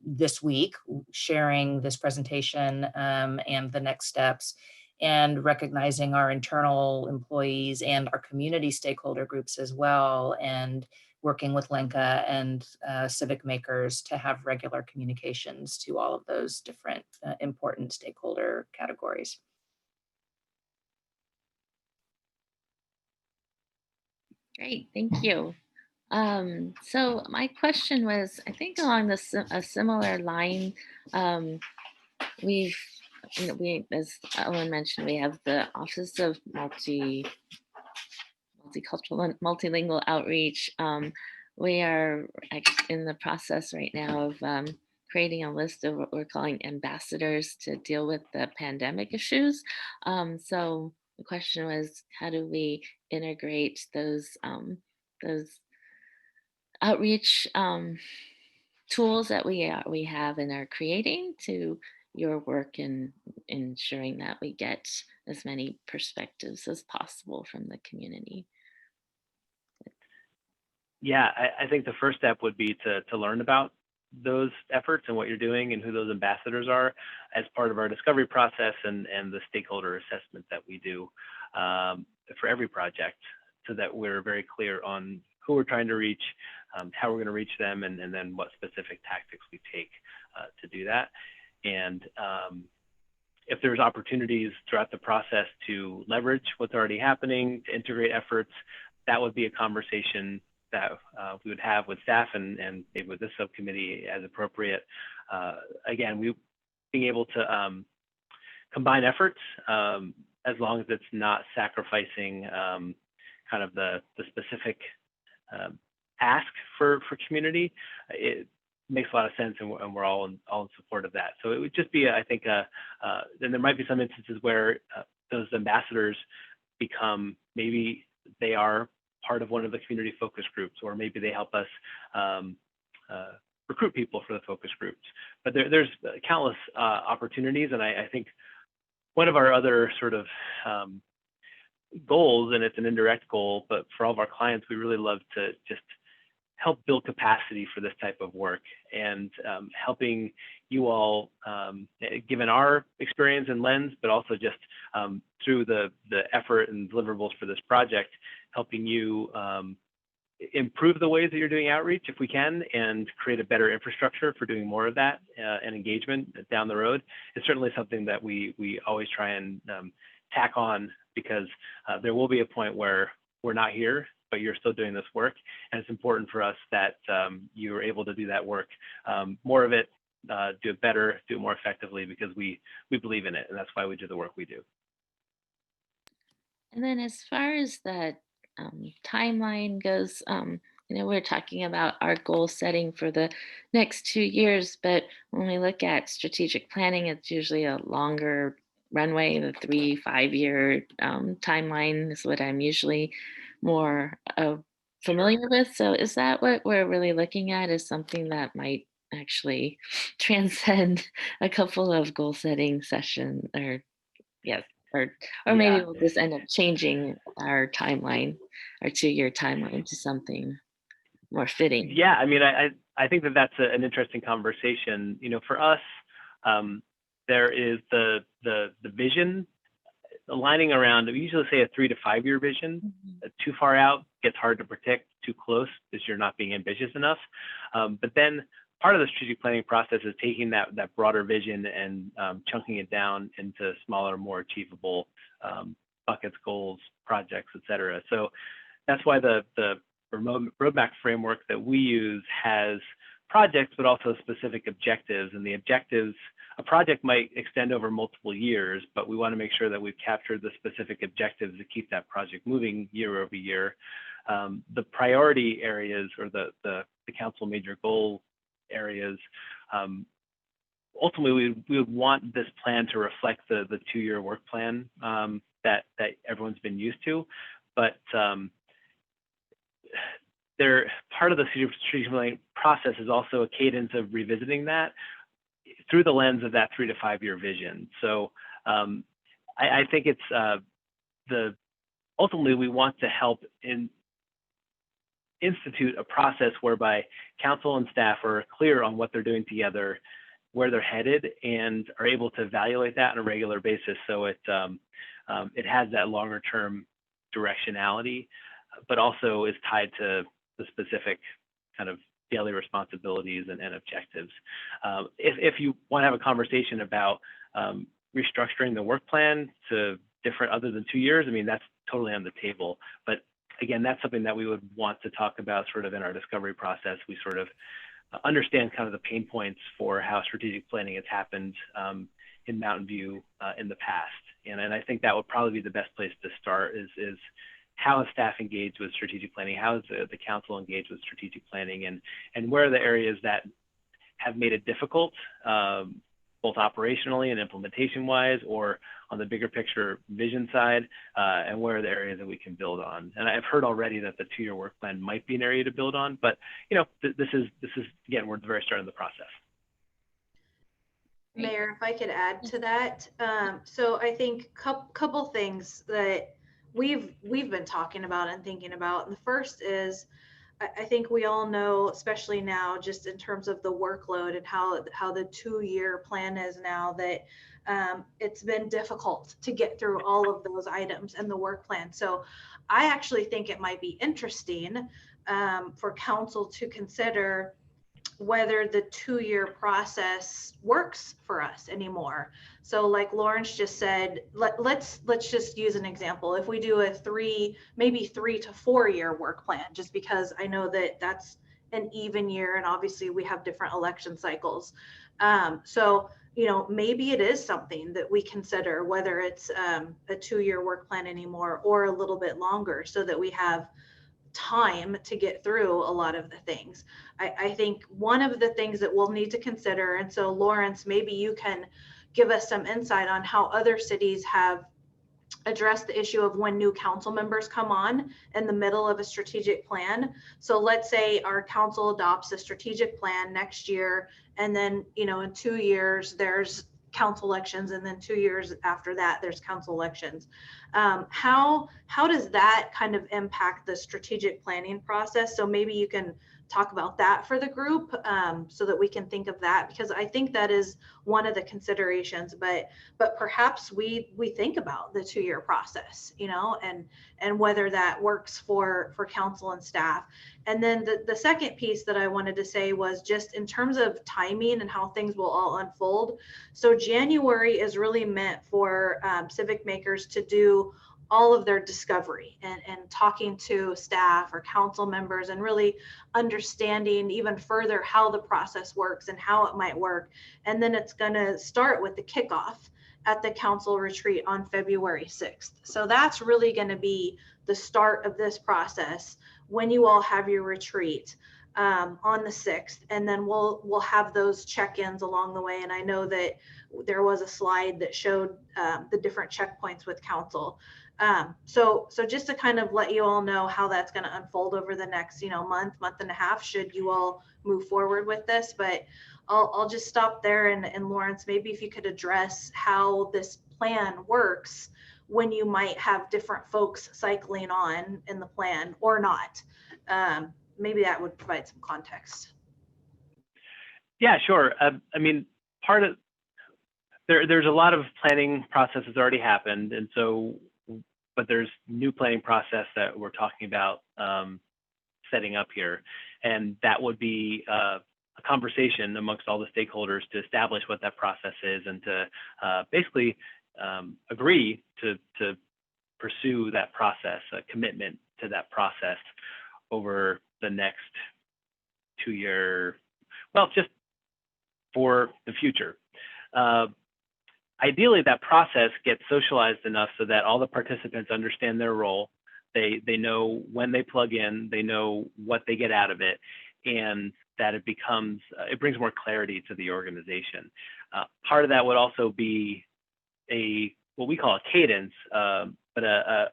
this week, sharing this presentation and the next steps, and recognizing our internal employees and our community stakeholder groups as well, and working with Lenka and civic makers to have regular communications to all of those different important stakeholder categories. Great, thank you. So my question was, I think along a similar line. We've, as Owen mentioned, we have the Office of Multicultural and Multilingual Outreach. We are in the process right now of creating a list of what we're calling ambassadors to deal with the pandemic issues. So the question was, how do we integrate those outreach tools that we have and are creating to your work in ensuring that we get as many perspectives as possible from the community? Yeah, I think the first step would be to learn about those efforts and what you're doing and who those ambassadors are as part of our discovery process and the stakeholder assessment that we do for every project, so that we're very clear on who we're trying to reach, how we're going to reach them, and then what specific tactics we take to do that. And if there's opportunities throughout the process to leverage what's already happening, to integrate efforts, that would be a conversation that we would have with staff and maybe with this subcommittee as appropriate. Again, being able to combine efforts as long as it's not sacrificing kind of the specific ask for community, it makes a lot of sense, and we're all in support of that. So it would just be, I think, then there might be some instances where those ambassadors become, maybe they are part of one of the community focus groups, or maybe they help us recruit people for the focus groups. But there's countless opportunities, and I think one of our other sort of goals, and it's an indirect goal, but for all of our clients, we really love to just help build capacity for this type of work, and helping you all, given our experience and lens, but also just through the effort and deliverables for this project, helping you improve the ways that you're doing outreach if we can, and create a better infrastructure for doing more of that and engagement down the road. It's certainly something that we always try and tack on, because there will be a point where we're not here, but you're still doing this work. And it's important for us that you're able to do that work, more of it, do it better, do it more effectively, because we believe in it. And that's why we do the work we do. And then as far as the timeline goes, we're talking about our goal setting for the next 2 years, but when we look at strategic planning, it's usually a longer runway. The 3-5 year timeline is what I'm usually more familiar with. So is that what we're really looking at, is something that might actually transcend a couple of goal setting sessions, or yes, or maybe Yeah. we'll just end up changing our timeline, our 2-year timeline, to something more fitting? Yeah, I mean, I think that that's an interesting conversation. For us, there is the vision aligning around, we usually say a 3 to 5 year vision. Too far out gets hard to predict, too close is you're not being ambitious enough. But then part of the strategic planning process is taking that broader vision and chunking it down into smaller, more achievable buckets, goals, projects, et cetera. So that's why the roadmap framework that we use has projects, but also specific objectives. And the objectives, a project might extend over multiple years, but we want to make sure that we've captured the specific objectives to keep that project moving year over year. The priority areas, or the council major goal areas, ultimately we would want this plan to reflect the 2-year work plan that everyone's been used to. But part of the strategic planning process is also a cadence of revisiting that through the lens of that 3 to 5 year vision. So I think it's ultimately we want to help institute a process whereby council and staff are clear on what they're doing together, where they're headed, and are able to evaluate that on a regular basis. So it has that longer term directionality, but also is tied to the specific kind of daily responsibilities and objectives. If you want to have a conversation about restructuring the work plan to different other than 2 years, I mean, that's totally on the table. But again, that's something that we would want to talk about sort of in our discovery process. We sort of understand kind of the pain points for how strategic planning has happened in Mountain View in the past. And I think that would probably be the best place to start is how has staff engaged with strategic planning? How has the council engaged with strategic planning? And where are the areas that have made it difficult, both operationally and implementation wise, or on the bigger picture vision side, and where are the areas that we can build on? And I've heard already that the 2-year work plan might be an area to build on, but you know, this is again, we're at the very start of the process. Mayor, if I could add to that. So I think couple things that we've been talking about and thinking about. And the first is, I think we all know, especially now, just in terms of the workload and how the 2-year plan is now, that it's been difficult to get through all of those items in the work plan. So I actually think it might be interesting for council to consider whether the 2-year process works for us anymore. So like Lawrence just said, let's just use an example. If we do maybe 3 to 4 year work plan, just because I know that that's an even year, and obviously we have different election cycles. So, you know, maybe it is something that we consider, whether it's a 2-year work plan anymore or a little bit longer, so that we have time to get through a lot of the things. I think one of the things that we'll need to consider, and so Lawrence, maybe you can give us some insight on how other cities have addressed the issue of when new council members come on in the middle of a strategic plan. So let's say our council adopts a strategic plan next year, and then, you know, in 2 years there's council elections, and then 2 years after that there's council elections. How does that kind of impact the strategic planning process? So maybe you can talk about that for the group, so that we can think of that, because I think that is one of the considerations. But perhaps we think about the 2-year process, you know, and whether that works for council and staff. And then the second piece that I wanted to say was just in terms of timing and how things will all unfold. So January is really meant for civic makers to do all of their discovery and talking to staff or council members and really understanding even further how the process works and how it might work. And then it's going to start with the kickoff at the council retreat on February 6th. So that's really going to be the start of this process when you all have your retreat on the 6th. And then we'll have those check-ins along the way. And I know that there was a slide that showed the different checkpoints with council. So just to kind of let you all know how that's going to unfold over the next, you know, month and a half, should you all move forward with this. But I'll just stop there. And Lawrence, maybe if you could address how this plan works when you might have different folks cycling on in the plan or not. Maybe that would provide some context. Yeah, sure. I mean, part of there's a lot of planning processes already happened, and so, but there's new planning process that we're talking about setting up here, and that would be a conversation amongst all the stakeholders to establish what that process is, and to basically agree to pursue that process, a commitment to that process over the next 2-year, well, just for the future. Ideally, that process gets socialized enough so that all the participants understand their role. They know when they plug in, they know what they get out of it, and that it becomes, it brings more clarity to the organization. Part of that would also be what we call a cadence, but a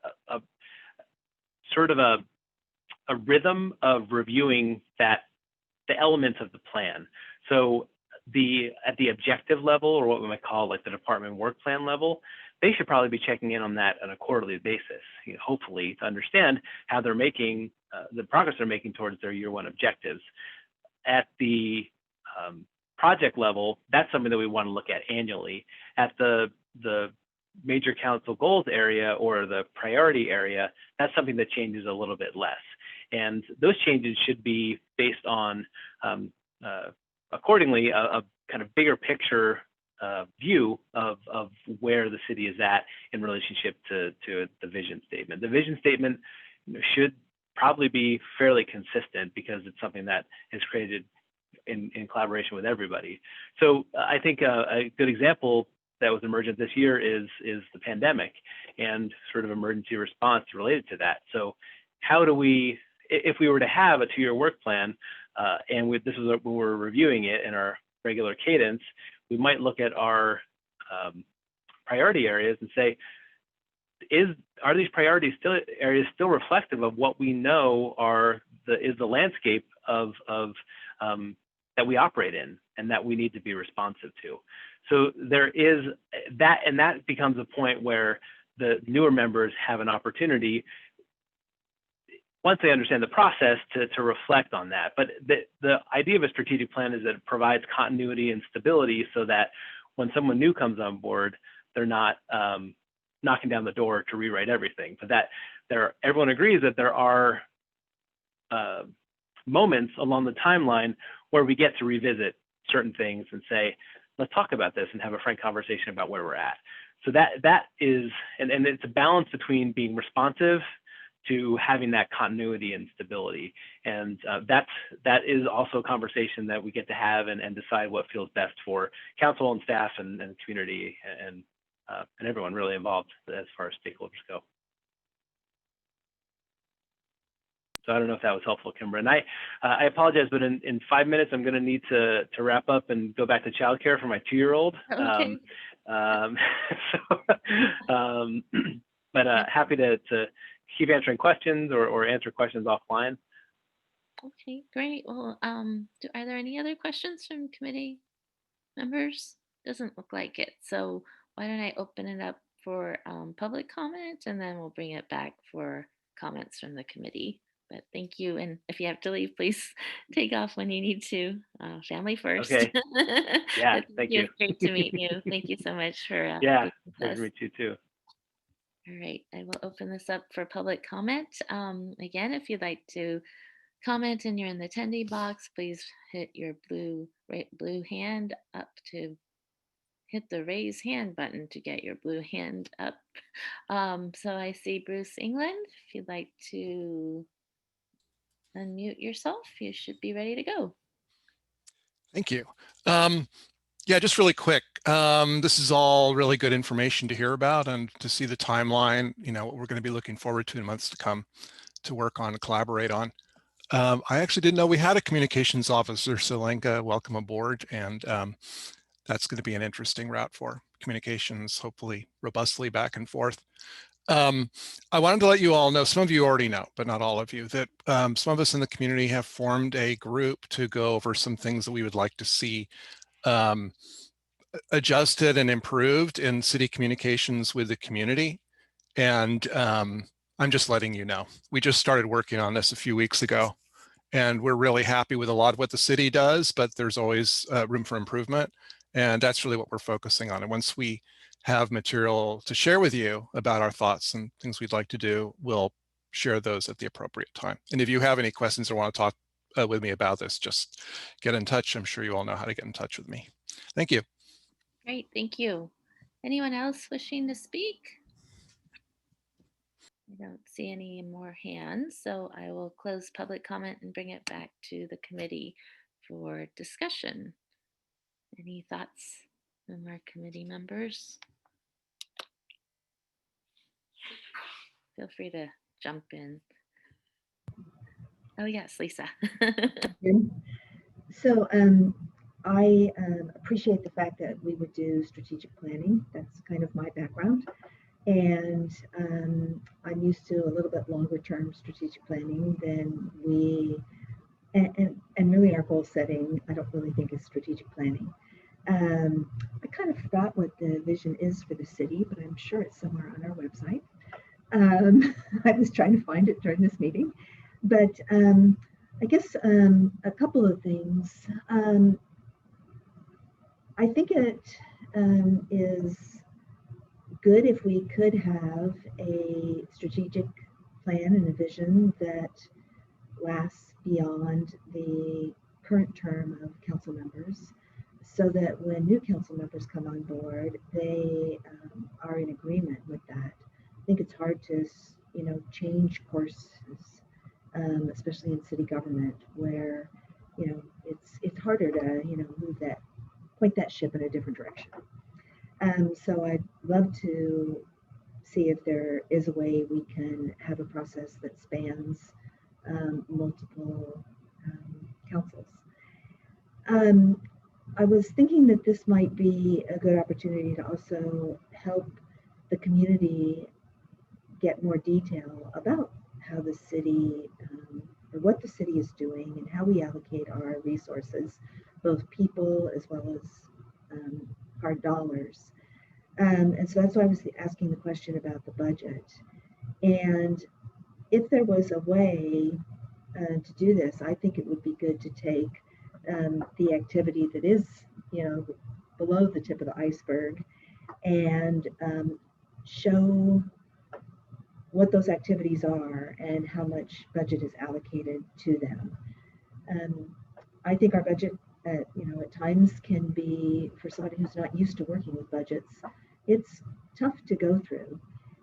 sort of a rhythm of reviewing the elements of the plan. So at the objective level, or what we might call like the department work plan level, they should probably be checking in on that on a quarterly basis, you know, hopefully to understand how they're making the progress they're making towards their year one objectives. At the project level, that's something that we want to look at annually. At the major council goals area or the priority area, that's something that changes a little bit less. And those changes should be based on, accordingly, a kind of bigger picture view of where the city is at in relationship to the vision statement. The vision statement should probably be fairly consistent because it's something that is created in collaboration with everybody. So I think a good example that was emergent this year is the pandemic and sort of emergency response related to that. So how do we, if we were to have a 2-year work plan, and this is when we're reviewing it in our regular cadence, we might look at our priority areas and say, are these priorities areas still reflective of what we know is the landscape of that we operate in and that we need to be responsive to? So there is that, and that becomes a point where the newer members have an opportunity, once they understand the process, to reflect on that. But the idea of a strategic plan is that it provides continuity and stability so that when someone new comes on board, they're not knocking down the door to rewrite everything. But that everyone agrees that there are moments along the timeline where we get to revisit certain things and say, let's talk about this and have a frank conversation about where we're at. So that is, and it's a balance between being responsive to having that continuity and stability. And that is also a conversation that we get to have and decide what feels best for council and staff and community and everyone really involved as far as stakeholders go. So I don't know if that was helpful, Kimber. And I apologize, but in 5 minutes, I'm going to need to wrap up and go back to childcare for my 2-year-old. Okay. But happy to keep answering questions or answer questions offline. Okay, great. Well, are there any other questions from committee members? Doesn't look like it. So why don't I open it up for public comment, and then we'll bring it back for comments from the committee. But thank you. And if you have to leave, please take off when you need to. Family first. Okay. Yeah, thank you. It's great to meet you. Thank you so much for yeah, being with pleasure us. to meet you too. All right, I will open this up for public comment. Again, if you'd like to comment and you're in the attendee box, please hit your blue hand up to hit the raise hand button to get your blue hand up. So I see Bruce England. If you'd like to unmute yourself, you should be ready to go. Thank you. Yeah, just really quick. This is all really good information to hear about and to see the timeline, what we're going to be looking forward to in months to come to work on and collaborate on. I actually didn't know we had a communications officer, so Lenka, welcome aboard. And that's going to be an interesting route for communications, hopefully robustly back and forth. I wanted to let you all know, some of you already know, but not all of you, that some of us in the community have formed a group to go over some things that we would like to see adjusted and improved in city communications with the community. And I'm just letting you know, we just started working on this a few weeks ago, and we're really happy with a lot of what the city does, but there's always room for improvement. And that's really what we're focusing on. And once we have material to share with you about our thoughts and things we'd like to do, we'll share those at the appropriate time. And if you have any questions or want to talk with me about this, just get in touch. I'm sure you all know how to get in touch with me. Thank you. Great, thank you. Anyone else wishing to speak? I don't see any more hands, so I will close public comment and bring it back to the committee for discussion. Any thoughts from our committee members? Feel free to jump in. Oh yes, Lisa. So I appreciate the fact that we would do strategic planning. That's kind of my background. And I'm used to a little bit longer term strategic planning than and really our goal setting, I don't really think is strategic planning. I kind of forgot what the vision is for the city, but I'm sure it's somewhere on our website. I was trying to find it during this meeting. But I guess a couple of things. I think it is good if we could have a strategic plan and a vision that lasts beyond the current term of council members, so that when new council members come on board, they are in agreement with that. I think it's hard to, change courses, especially in city government, where, it's harder to, point that ship in a different direction. So I'd love to see if there is a way we can have a process that spans multiple councils. I was thinking that this might be a good opportunity to also help the community get more detail about how the city, or what the city is doing and how we allocate our resources, both people as well as hard dollars. And so that's why I was asking the question about the budget. And if there was a way to do this, I think it would be good to take the activity that is, below the tip of the iceberg and show what those activities are and how much budget is allocated to them. I think our budget, at times can be, for somebody who's not used to working with budgets, it's tough to go through.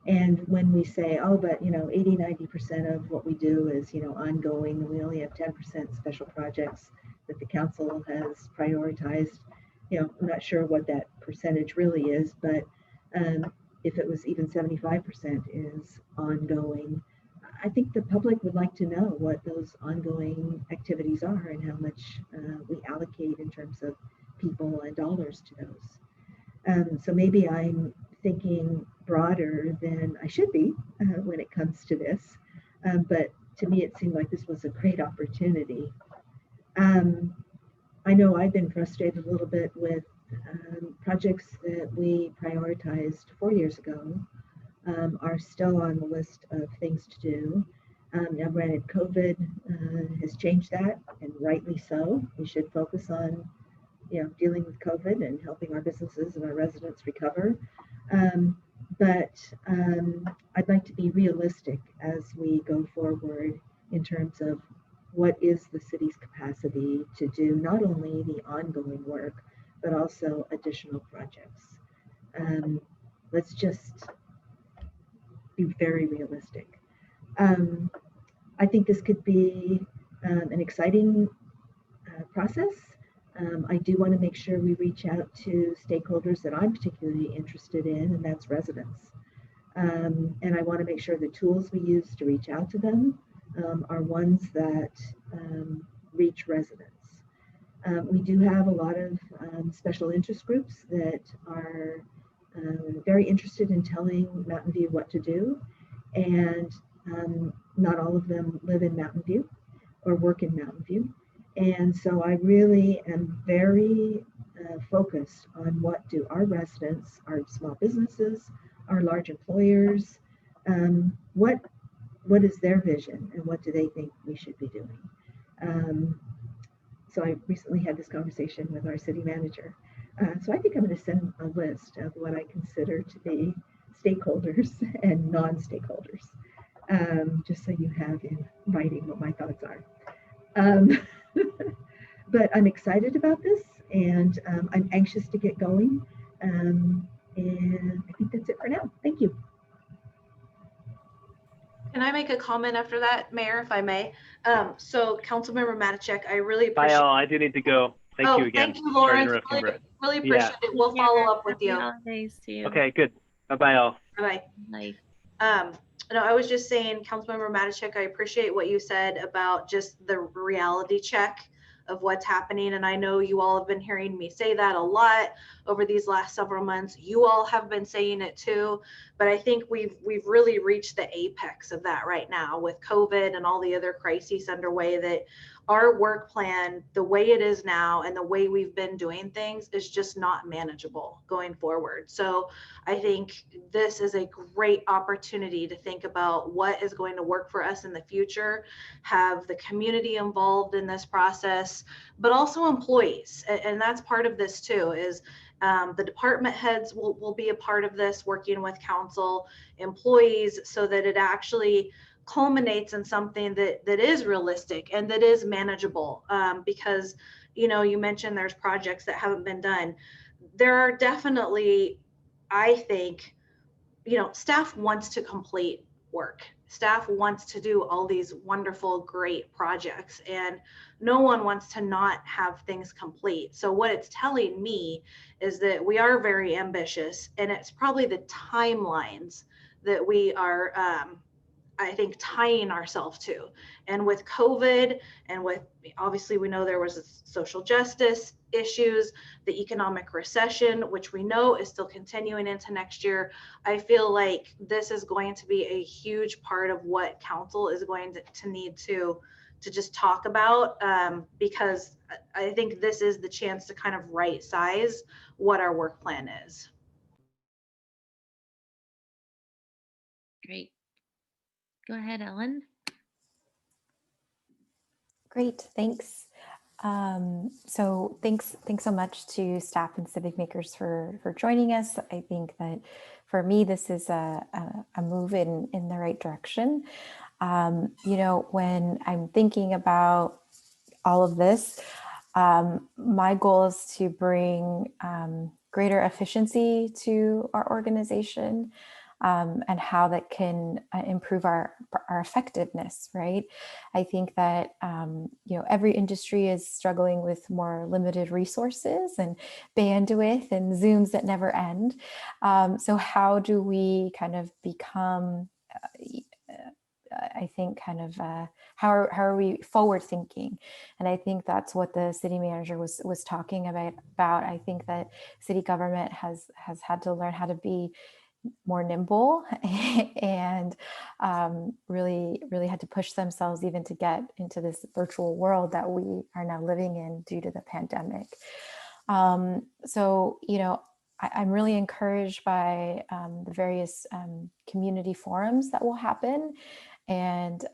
And when we say, oh, but 80–90% of what we do is ongoing, and we only have 10% special projects that the council has prioritized, I'm not sure what that percentage really is, but if it was even 75% is ongoing, I think the public would like to know what those ongoing activities are and how much we allocate in terms of people and dollars to those. So maybe I'm thinking broader than I should be when it comes to this, but to me it seemed like this was a great opportunity. I know I've been frustrated a little bit with projects that we prioritized 4 years ago are still on the list of things to do. Now granted, COVID has changed that, and rightly so. We should focus on dealing with COVID and helping our businesses and our residents recover. But I'd like to be realistic as we go forward in terms of what is the city's capacity to do not only the ongoing work, but also additional projects. Let's just be very realistic. I think this could be an exciting process. I do want to make sure we reach out to stakeholders that I'm particularly interested in, and that's residents. And I want to make sure the tools we use to reach out to them are ones that reach residents. We do have a lot of special interest groups that are very interested in telling Mountain View what to do, and not all of them live in Mountain View or work in Mountain View. And so I really am very focused on what do our residents, our small businesses, our large employers, what is their vision and what do they think we should be doing? So I recently had this conversation with our city manager. So I think I'm going to send a list of what I consider to be stakeholders and non-stakeholders, just so you have in writing what my thoughts are. But I'm excited about this, and I'm anxious to get going. And I think that's it for now. Thank you. Can I make a comment after that, Mayor, if I may? So Councilmember Matichek, I really appreciate Bye all, I do need to go. Thank you again. Thank you, Lawrence. Really appreciate it. We'll follow up with you. Holidays to you. Okay, good. Bye all. Bye. Bye. No, I was just saying, Councilmember Matichek, I appreciate what you said about just the reality check of what's happening. And I know you all have been hearing me say that a lot over these last several months. You all have been saying it too, but I think we've really reached the apex of that right now with COVID and all the other crises underway, that our work plan, the way it is now and the way we've been doing things, is just not manageable going forward. So I think this is a great opportunity to think about what is going to work for us in the future, have the community involved in this process, but also employees. And that's part of this too, is the department heads will be a part of this, working with council, employees, so that it actually culminates in something that is realistic and that is manageable. Because, you know, you mentioned there's projects that haven't been done. There are definitely, I think, you know, staff wants to complete work. Staff wants to do all these wonderful, great projects, and no one wants to not have things complete. So what it's telling me is that we are very ambitious, and it's probably the timelines that we are, I think, tying ourselves to. And with COVID, and with, obviously we know there was social justice issues, the economic recession, which we know is still continuing into next year, I feel like this is going to be a huge part of what council is going to need to just talk about, because I think this is the chance to kind of right size what our work plan is. Great. Go ahead, Ellen. Great, thanks. So thanks so much to staff and civic makers for joining us. I think that for me, this is a move in the right direction. You know, when I'm thinking about all of this, my goal is to bring greater efficiency to our organization, and how that can improve our effectiveness, right? I think that, you know, every industry is struggling with more limited resources and bandwidth and Zooms that never end. So how do we kind of become, I think, kind of, how are we forward thinking? And I think that's what the city manager was talking about. I think that city government has had to learn how to be more nimble and really had to push themselves even to get into this virtual world that we are now living in due to the pandemic. So, you know, I'm really encouraged by the various community forums that will happen. And,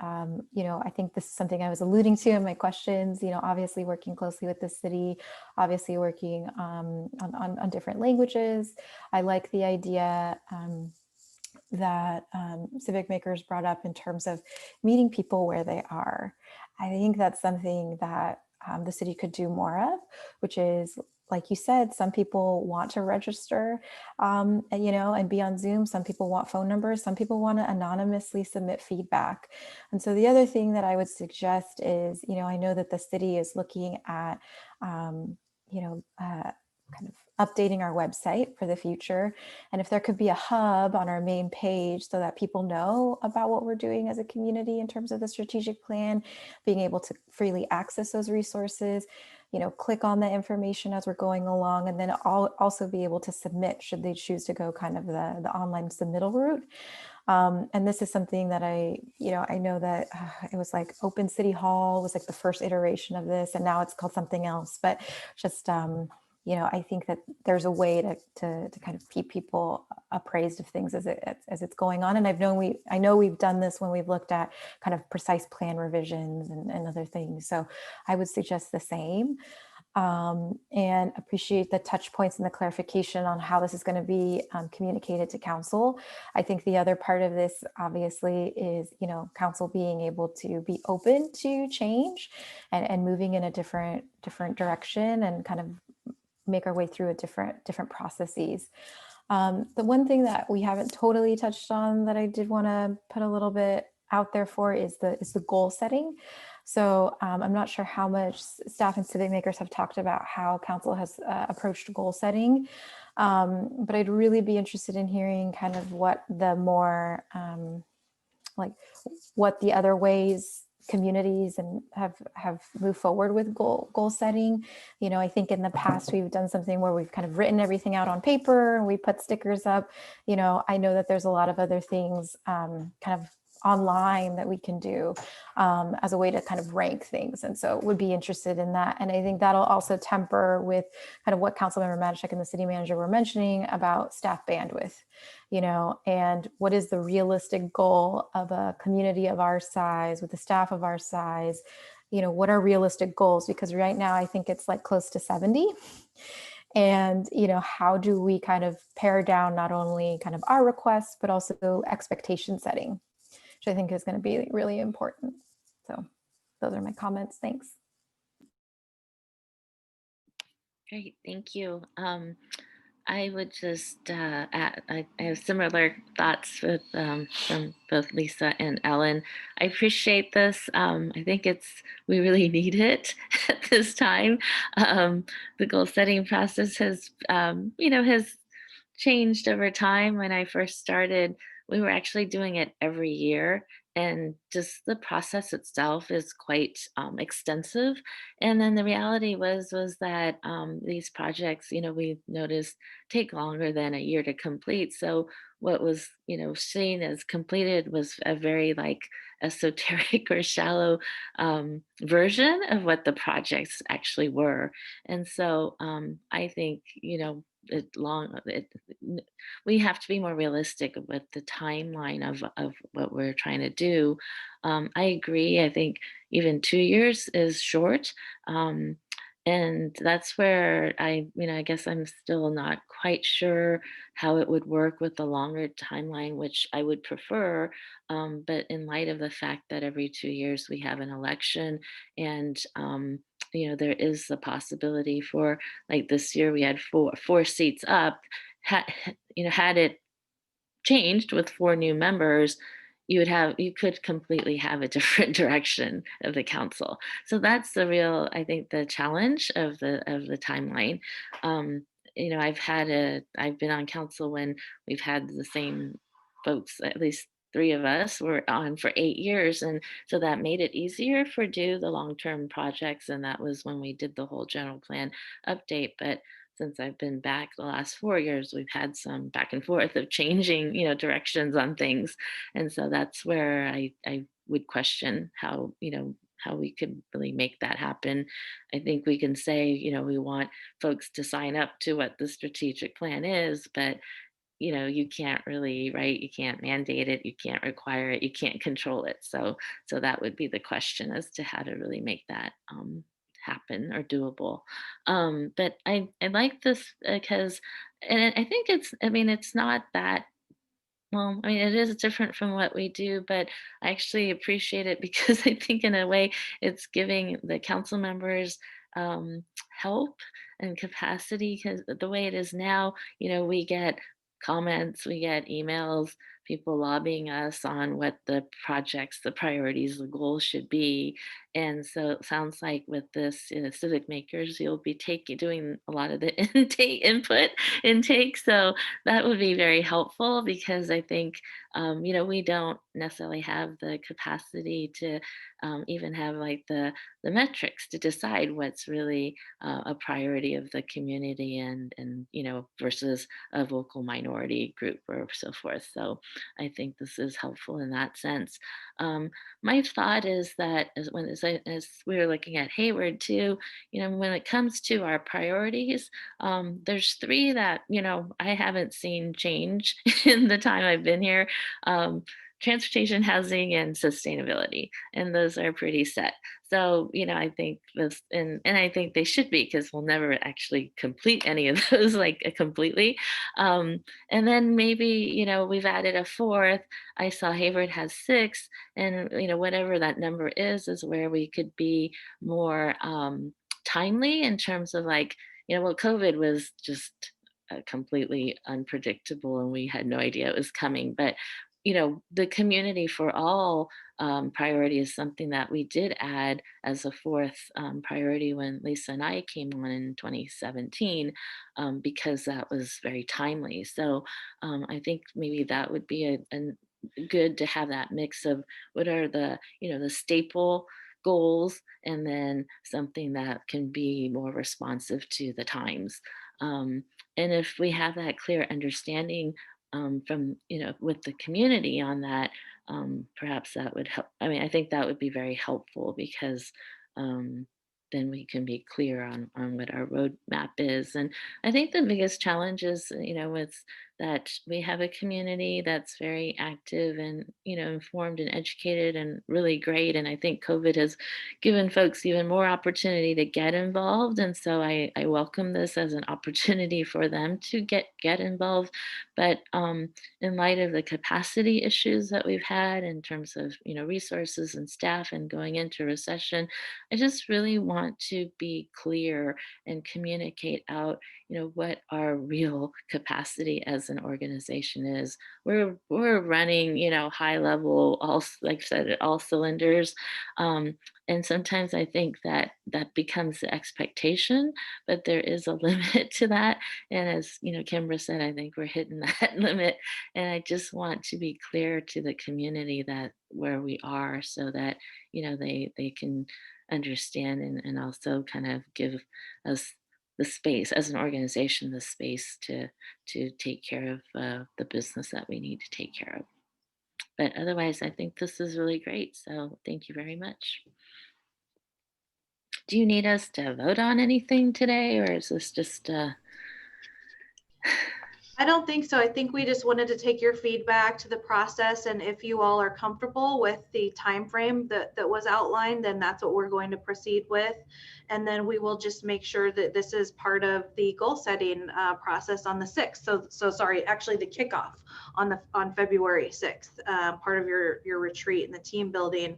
you know, I think this is something I was alluding to in my questions, you know, obviously working closely with the city, obviously working on different languages. I like the idea that civic makers brought up in terms of meeting people where they are. I think that's something that the city could do more of, which is, like you said, some people want to register, you know, and be on Zoom. Some people want phone numbers. Some people want to anonymously submit feedback. And so the other thing that I would suggest is, you know, I know that the city is looking at, you know, kind of updating our website for the future. And if there could be a hub on our main page so that people know about what we're doing as a community in terms of the strategic plan, being able to freely access those resources, you know, click on the information as we're going along, and then also be able to submit should they choose to go kind of the online submittal route. And this is something that I know that it was like Open City Hall was like the first iteration of this, and now it's called something else, but just, you know, I think that there's a way to kind of keep people appraised of things as it's going on. And I know we've done this when we've looked at kind of precise plan revisions and other things. So I would suggest the same, and appreciate the touch points and the clarification on how this is going to be communicated to council. I think the other part of this obviously is, you know, council being able to be open to change and moving in a different direction and kind of make our way through a different processes. The one thing that we haven't totally touched on that I did want to put a little bit out there for is the goal setting. So I'm not sure how much staff and civic makers have talked about how council has approached goal setting, but I'd really be interested in hearing kind of what the more like what the other ways communities and have moved forward with goal setting. You know, I think in the past we've done something where we've kind of written everything out on paper and we put stickers up. You know, I know that there's a lot of other things kind of online that we can do as a way to kind of rank things. And so would be interested in that. And I think that'll also temper with kind of what Councilmember Matashek and the city manager were mentioning about staff bandwidth, you know, and what is the realistic goal of a community of our size with a staff of our size? You know, what are realistic goals? Because right now I think it's like close to 70. And, you know, how do we kind of pare down not only kind of our requests, but also expectation setting, which I think is going to be really important. So those are my comments. Thanks. Great, thank you. I would just add, I have similar thoughts with from both Lisa and Ellen. I appreciate this. I think we really need it at this time. The goal setting process has, has changed over time. When I first started, we were actually doing it every year, and just the process itself is quite extensive. And then the reality was that these projects, we noticed take longer than a year to complete. So what was, seen as completed was a very like esoteric or shallow version of what the projects actually were. And so I think, we have to be more realistic with the timeline of what we're trying to do. I agree. I think even 2 years is short. And that's where I guess I'm still not quite sure how it would work with the longer timeline, which I would prefer. But in light of the fact that every 2 years we have an election, and there is the possibility for, like, this year we had four seats up. Had it changed with four new members, you could completely have a different direction of the council. So that's the real, I think, the challenge of the timeline. I've been on council when we've had the same folks, at least three of us were on for 8 years, and so that made it easier for do the long-term projects, and that was when we did the whole general plan update. But since I've been back the last 4 years, we've had some back and forth of changing, directions on things. And so that's where I would question how we could really make that happen. I think we can say, we want folks to sign up to what the strategic plan is, but you can't really, right? You can't mandate it, you can't require it, you can't control it. So that would be the question as to how to really make that happen or doable. But I like this because, and I think it's not that, well, it is different from what we do, but I actually appreciate it because I think in a way it's giving the council members um, help and capacity, because the way it is now, we get comments, we get emails, people lobbying us on what the projects, the priorities, the goals should be. And so it sounds like with this, civic makers, you'll be doing a lot of the intake. So that would be very helpful, because I think, we don't necessarily have the capacity to even have like the metrics to decide what's really a priority of the community, and versus a vocal minority group or so forth. So I think this is helpful in that sense. My thought is that as we were looking at Hayward too, when it comes to our priorities, there's three that I haven't seen change in the time I've been here. Transportation, housing, and sustainability, and those are pretty set. So I think this, and I think they should be, because we'll never actually complete any of those like completely. And then maybe we've added a fourth. I saw Hayward has six, and whatever that number is where we could be more timely in terms of, like, well, COVID was just completely unpredictable, and we had no idea it was coming. But the community for all priority is something that we did add as a fourth priority when Lisa and I came on in 2017, because that was very timely. So I think maybe that would be good to have that mix of what are the, the staple goals, and then something that can be more responsive to the times. And if we have that clear understanding from, with the community on that, perhaps that would help. I mean, I think that would be very helpful because um, then we can be clear on what our roadmap is. And I think the biggest challenge is, with that we have a community that's very active and, informed and educated and really great. And I think COVID has given folks even more opportunity to get involved. And so I welcome this as an opportunity for them to get involved. But in light of the capacity issues that we've had in terms of, resources and staff and going into recession, I just really want to be clear and communicate out, what our real capacity as an organization is. We're running, high level, all, like I said, all cylinders. And sometimes I think that that becomes the expectation, but there is a limit to that. And as Kimbra said, I think we're hitting that limit. And I just want to be clear to the community that where we are, so that they can understand, and also kind of give us the space as an organization, the space to take care of the business that we need to take care of. But otherwise, I think this is really great. So thank you very much. Do you need us to vote on anything today, or is this just I don't think so. I think we just wanted to take your feedback to the process, and if you all are comfortable with the time frame that was outlined, then that's what we're going to proceed with. And then we will just make sure that this is part of the goal setting process on the 6th. So sorry, actually the kickoff on February 6th, part of your retreat and the team building.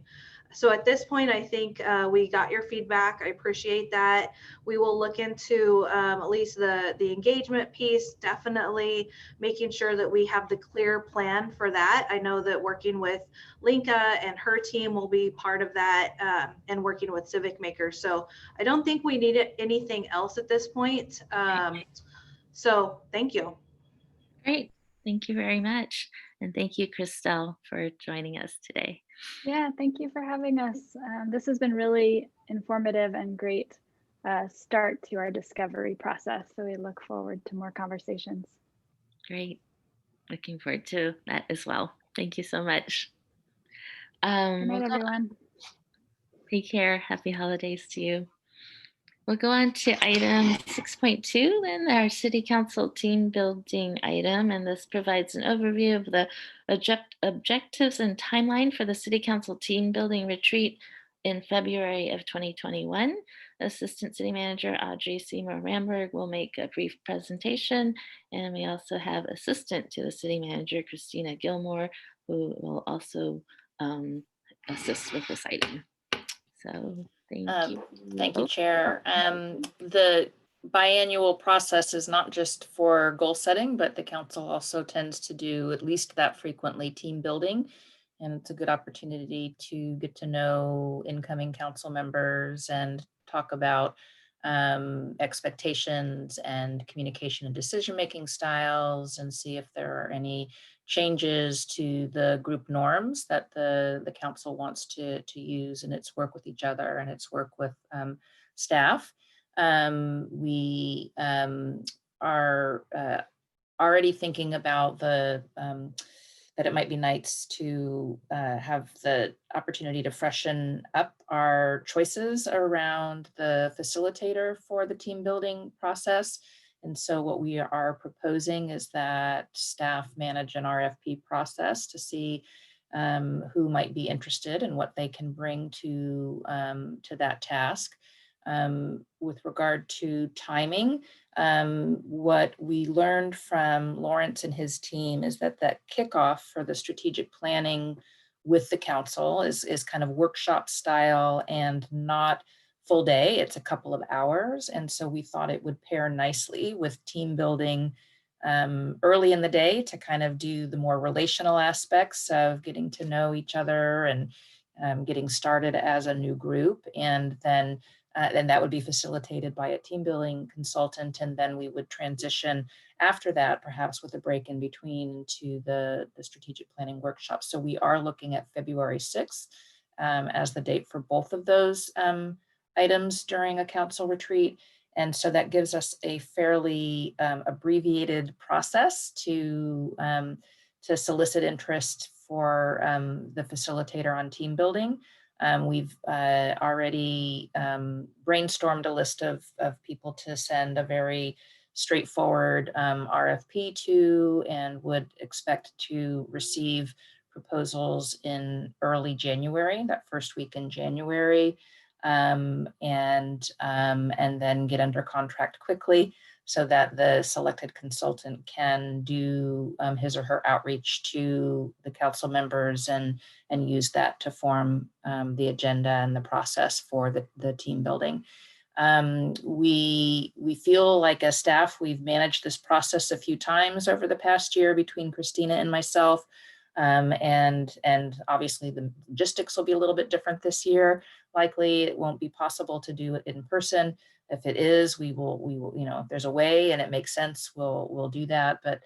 So at this point, I think we got your feedback. I appreciate that. We will look into at least the engagement piece, definitely making sure that we have the clear plan for that. I know that working with Linka and her team will be part of that, and working with Civic Makers. So I don't think we need anything else at this point. So thank you. Great. Thank you very much. And thank you, Christelle, for joining us today. Yeah, thank you for having us. This has been really informative and great start to our discovery process. So we look forward to more conversations. Great. Looking forward to that as well. Thank you so much. Good night, everyone. Take care. Happy holidays to you. We'll go on to item 6.2, then our City Council team building item, and this provides an overview of the objectives and timeline for the City Council team building retreat in February of 2021. Assistant City Manager Audrey Seymour Ramberg will make a brief presentation, and we also have Assistant to the City Manager Christina Gilmore, who will also assist with this item. So thank you. Thank you, Chair. The biannual process is not just for goal setting, but the council also tends to do at least that frequently team building. And it's a good opportunity to get to know incoming council members and talk about expectations and communication and decision-making styles, and see if there are any changes to the group norms that the council wants to use in its work with each other and its work with staff. We are already thinking about that it might be nice to have the opportunity to freshen up our choices around the facilitator for the team building process. And so what we are proposing is that staff manage an RFP process to see who might be interested and what they can bring to that task. With regard to timing, what we learned from Lawrence and his team is that kickoff for the strategic planning with the council is kind of workshop style and not full day. It's a couple of hours. And so we thought it would pair nicely with team building early in the day to kind of do the more relational aspects of getting to know each other and getting started as a new group. And then and that would be facilitated by a team building consultant. And then we would transition after that, perhaps with a break in between, to the strategic planning workshop. So we are looking at February 6th as the date for both of those items during a council retreat. And so that gives us a fairly abbreviated process to solicit interest for the facilitator on team building. We've already brainstormed a list of people to send a very straightforward RFP to, and would expect to receive proposals in early January, that first week in January, and then get under contract quickly so that the selected consultant can do his or her outreach to the council members and use that to form the agenda and the process for the team building. We feel like as staff, we've managed this process a few times over the past year between Christina and myself. And obviously the logistics will be a little bit different this year. Likely it won't be possible to do it in person. If it is, we will, you know, if there's a way and it makes sense, we'll do that. But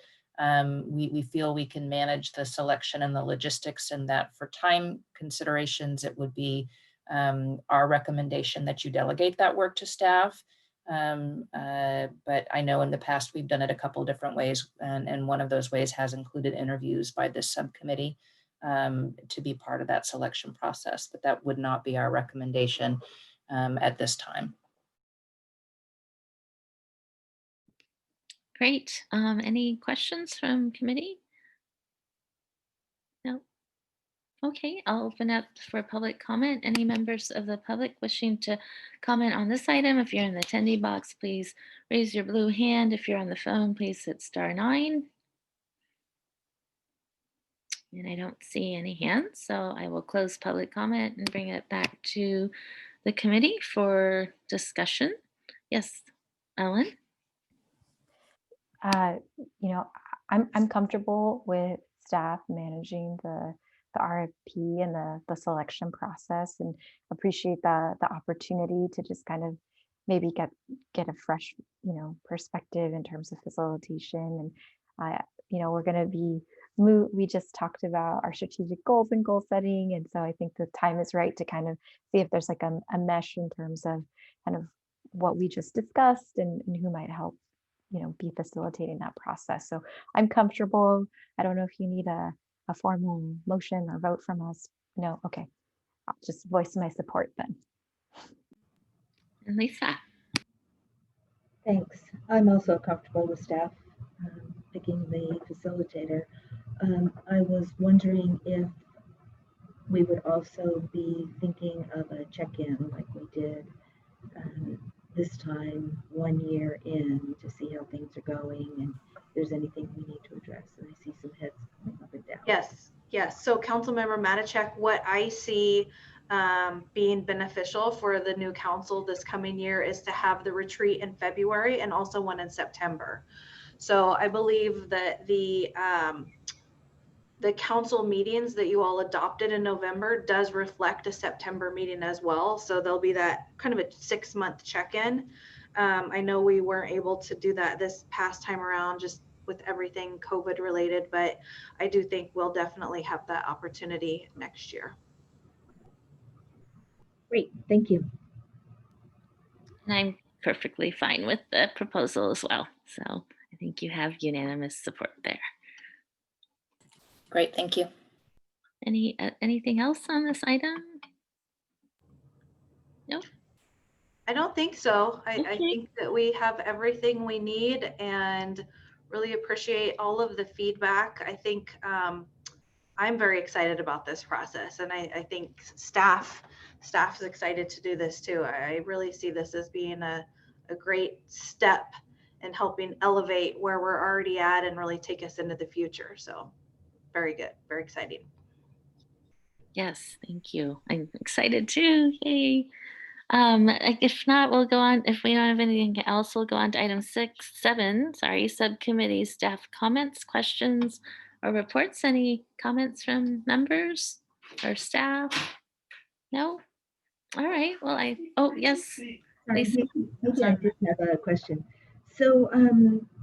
we feel we can manage the selection and the logistics, and that for time considerations, it would be our recommendation that you delegate that work to staff. But I know in the past we've done it a couple different ways, and one of those ways has included interviews by this subcommittee to be part of that selection process, but that would not be our recommendation at this time. Great. Any questions from committee? No. Okay, I'll open up for public comment. Any members of the public wishing to comment on this item? If you're in the attendee box, please raise your blue hand. If you're on the phone, please hit *9. And I don't see any hands, so I will close public comment and bring it back to the committee for discussion. Yes, Ellen? You know, I'm comfortable with staff managing the RFP and the selection process, and appreciate the opportunity to just kind of maybe get a fresh, you know, perspective in terms of facilitation. And you know, we're going to be we just talked about our strategic goals and goal setting, and so I think the time is right to kind of see if there's like a mesh in terms of kind of what we just discussed and who might help, you know, be facilitating that process. So I'm comfortable. I don't know if you need a formal motion or vote from us. No, okay. I'll just voice my support then. And Lisa? Thanks. I'm also comfortable with staff picking the facilitator. I was wondering if we would also be thinking of a check-in like we did this time 1 year in, to see how things are going and if there's anything we need to address. And I see some heads going up and down. Yes. So Councilmember Matichak, what I see being beneficial for the new council this coming year is to have the retreat in February and also one in September. So I believe that the council meetings that you all adopted in November does reflect a September meeting as well. So there'll be that kind of a 6-month check-in. I know we weren't able to do that this past time around just with everything COVID related, but I do think we'll definitely have that opportunity next year. Great, thank you. And I'm perfectly fine with the proposal as well. So I think you have unanimous support there. Great, thank you. Anything else on this item? No? I don't think so. Okay. I think that we have everything we need and really appreciate all of the feedback. I think I'm very excited about this process, and I think staff is excited to do this too. I really see this as being a great step in helping elevate where we're already at and really take us into the future. So very good, very exciting. Yes, thank you. I'm excited too. Yay. If not, we'll go on. If we don't have anything else, we'll go on to item 7, subcommittee staff comments, questions, or reports. Any comments from members or staff? No? All right. Well, oh, yes. Sorry, Lisa. maybe I did have a question. So,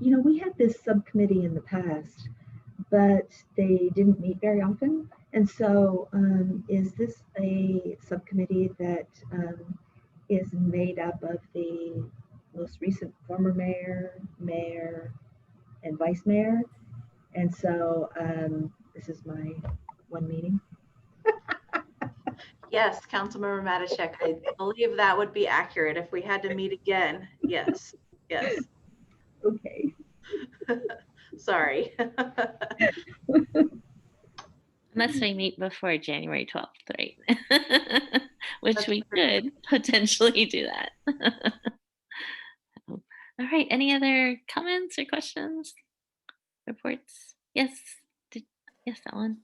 you know, we had this subcommittee in the past, but they didn't meet very often. And so, is this a subcommittee that is made up of the most recent former mayor, and vice mayor? And so, this is my one meeting. Yes, Councilmember Matishek, I believe that would be accurate if we had to meet again. Yes, yes. Okay. Sorry. Unless we meet before January 12th, right? Which That's we true. could potentially do that. All right. Any other comments or questions? Reports? Yes. Yes, Ellen.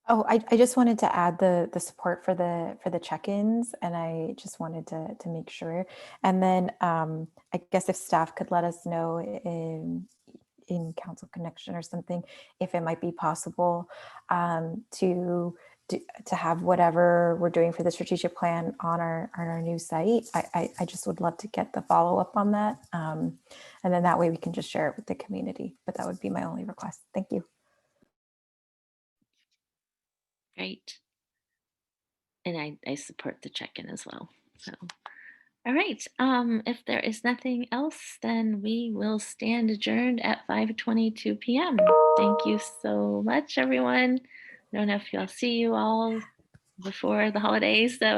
Oh, I just wanted to add the support for the check-ins, and I just wanted to make sure. And then I guess if staff could let us know in Council Connection or something, if it might be possible to have whatever we're doing for the strategic plan on our new site. I just would love to get the follow-up on that, and then that way we can just share it with the community. But that would be my only request. Thank you. Great. And I support the check-in as well. So, all right. If there is nothing else, then we will stand adjourned at 5:22 p.m. Thank you so much, everyone. I don't know if I'll see you all before the holidays, so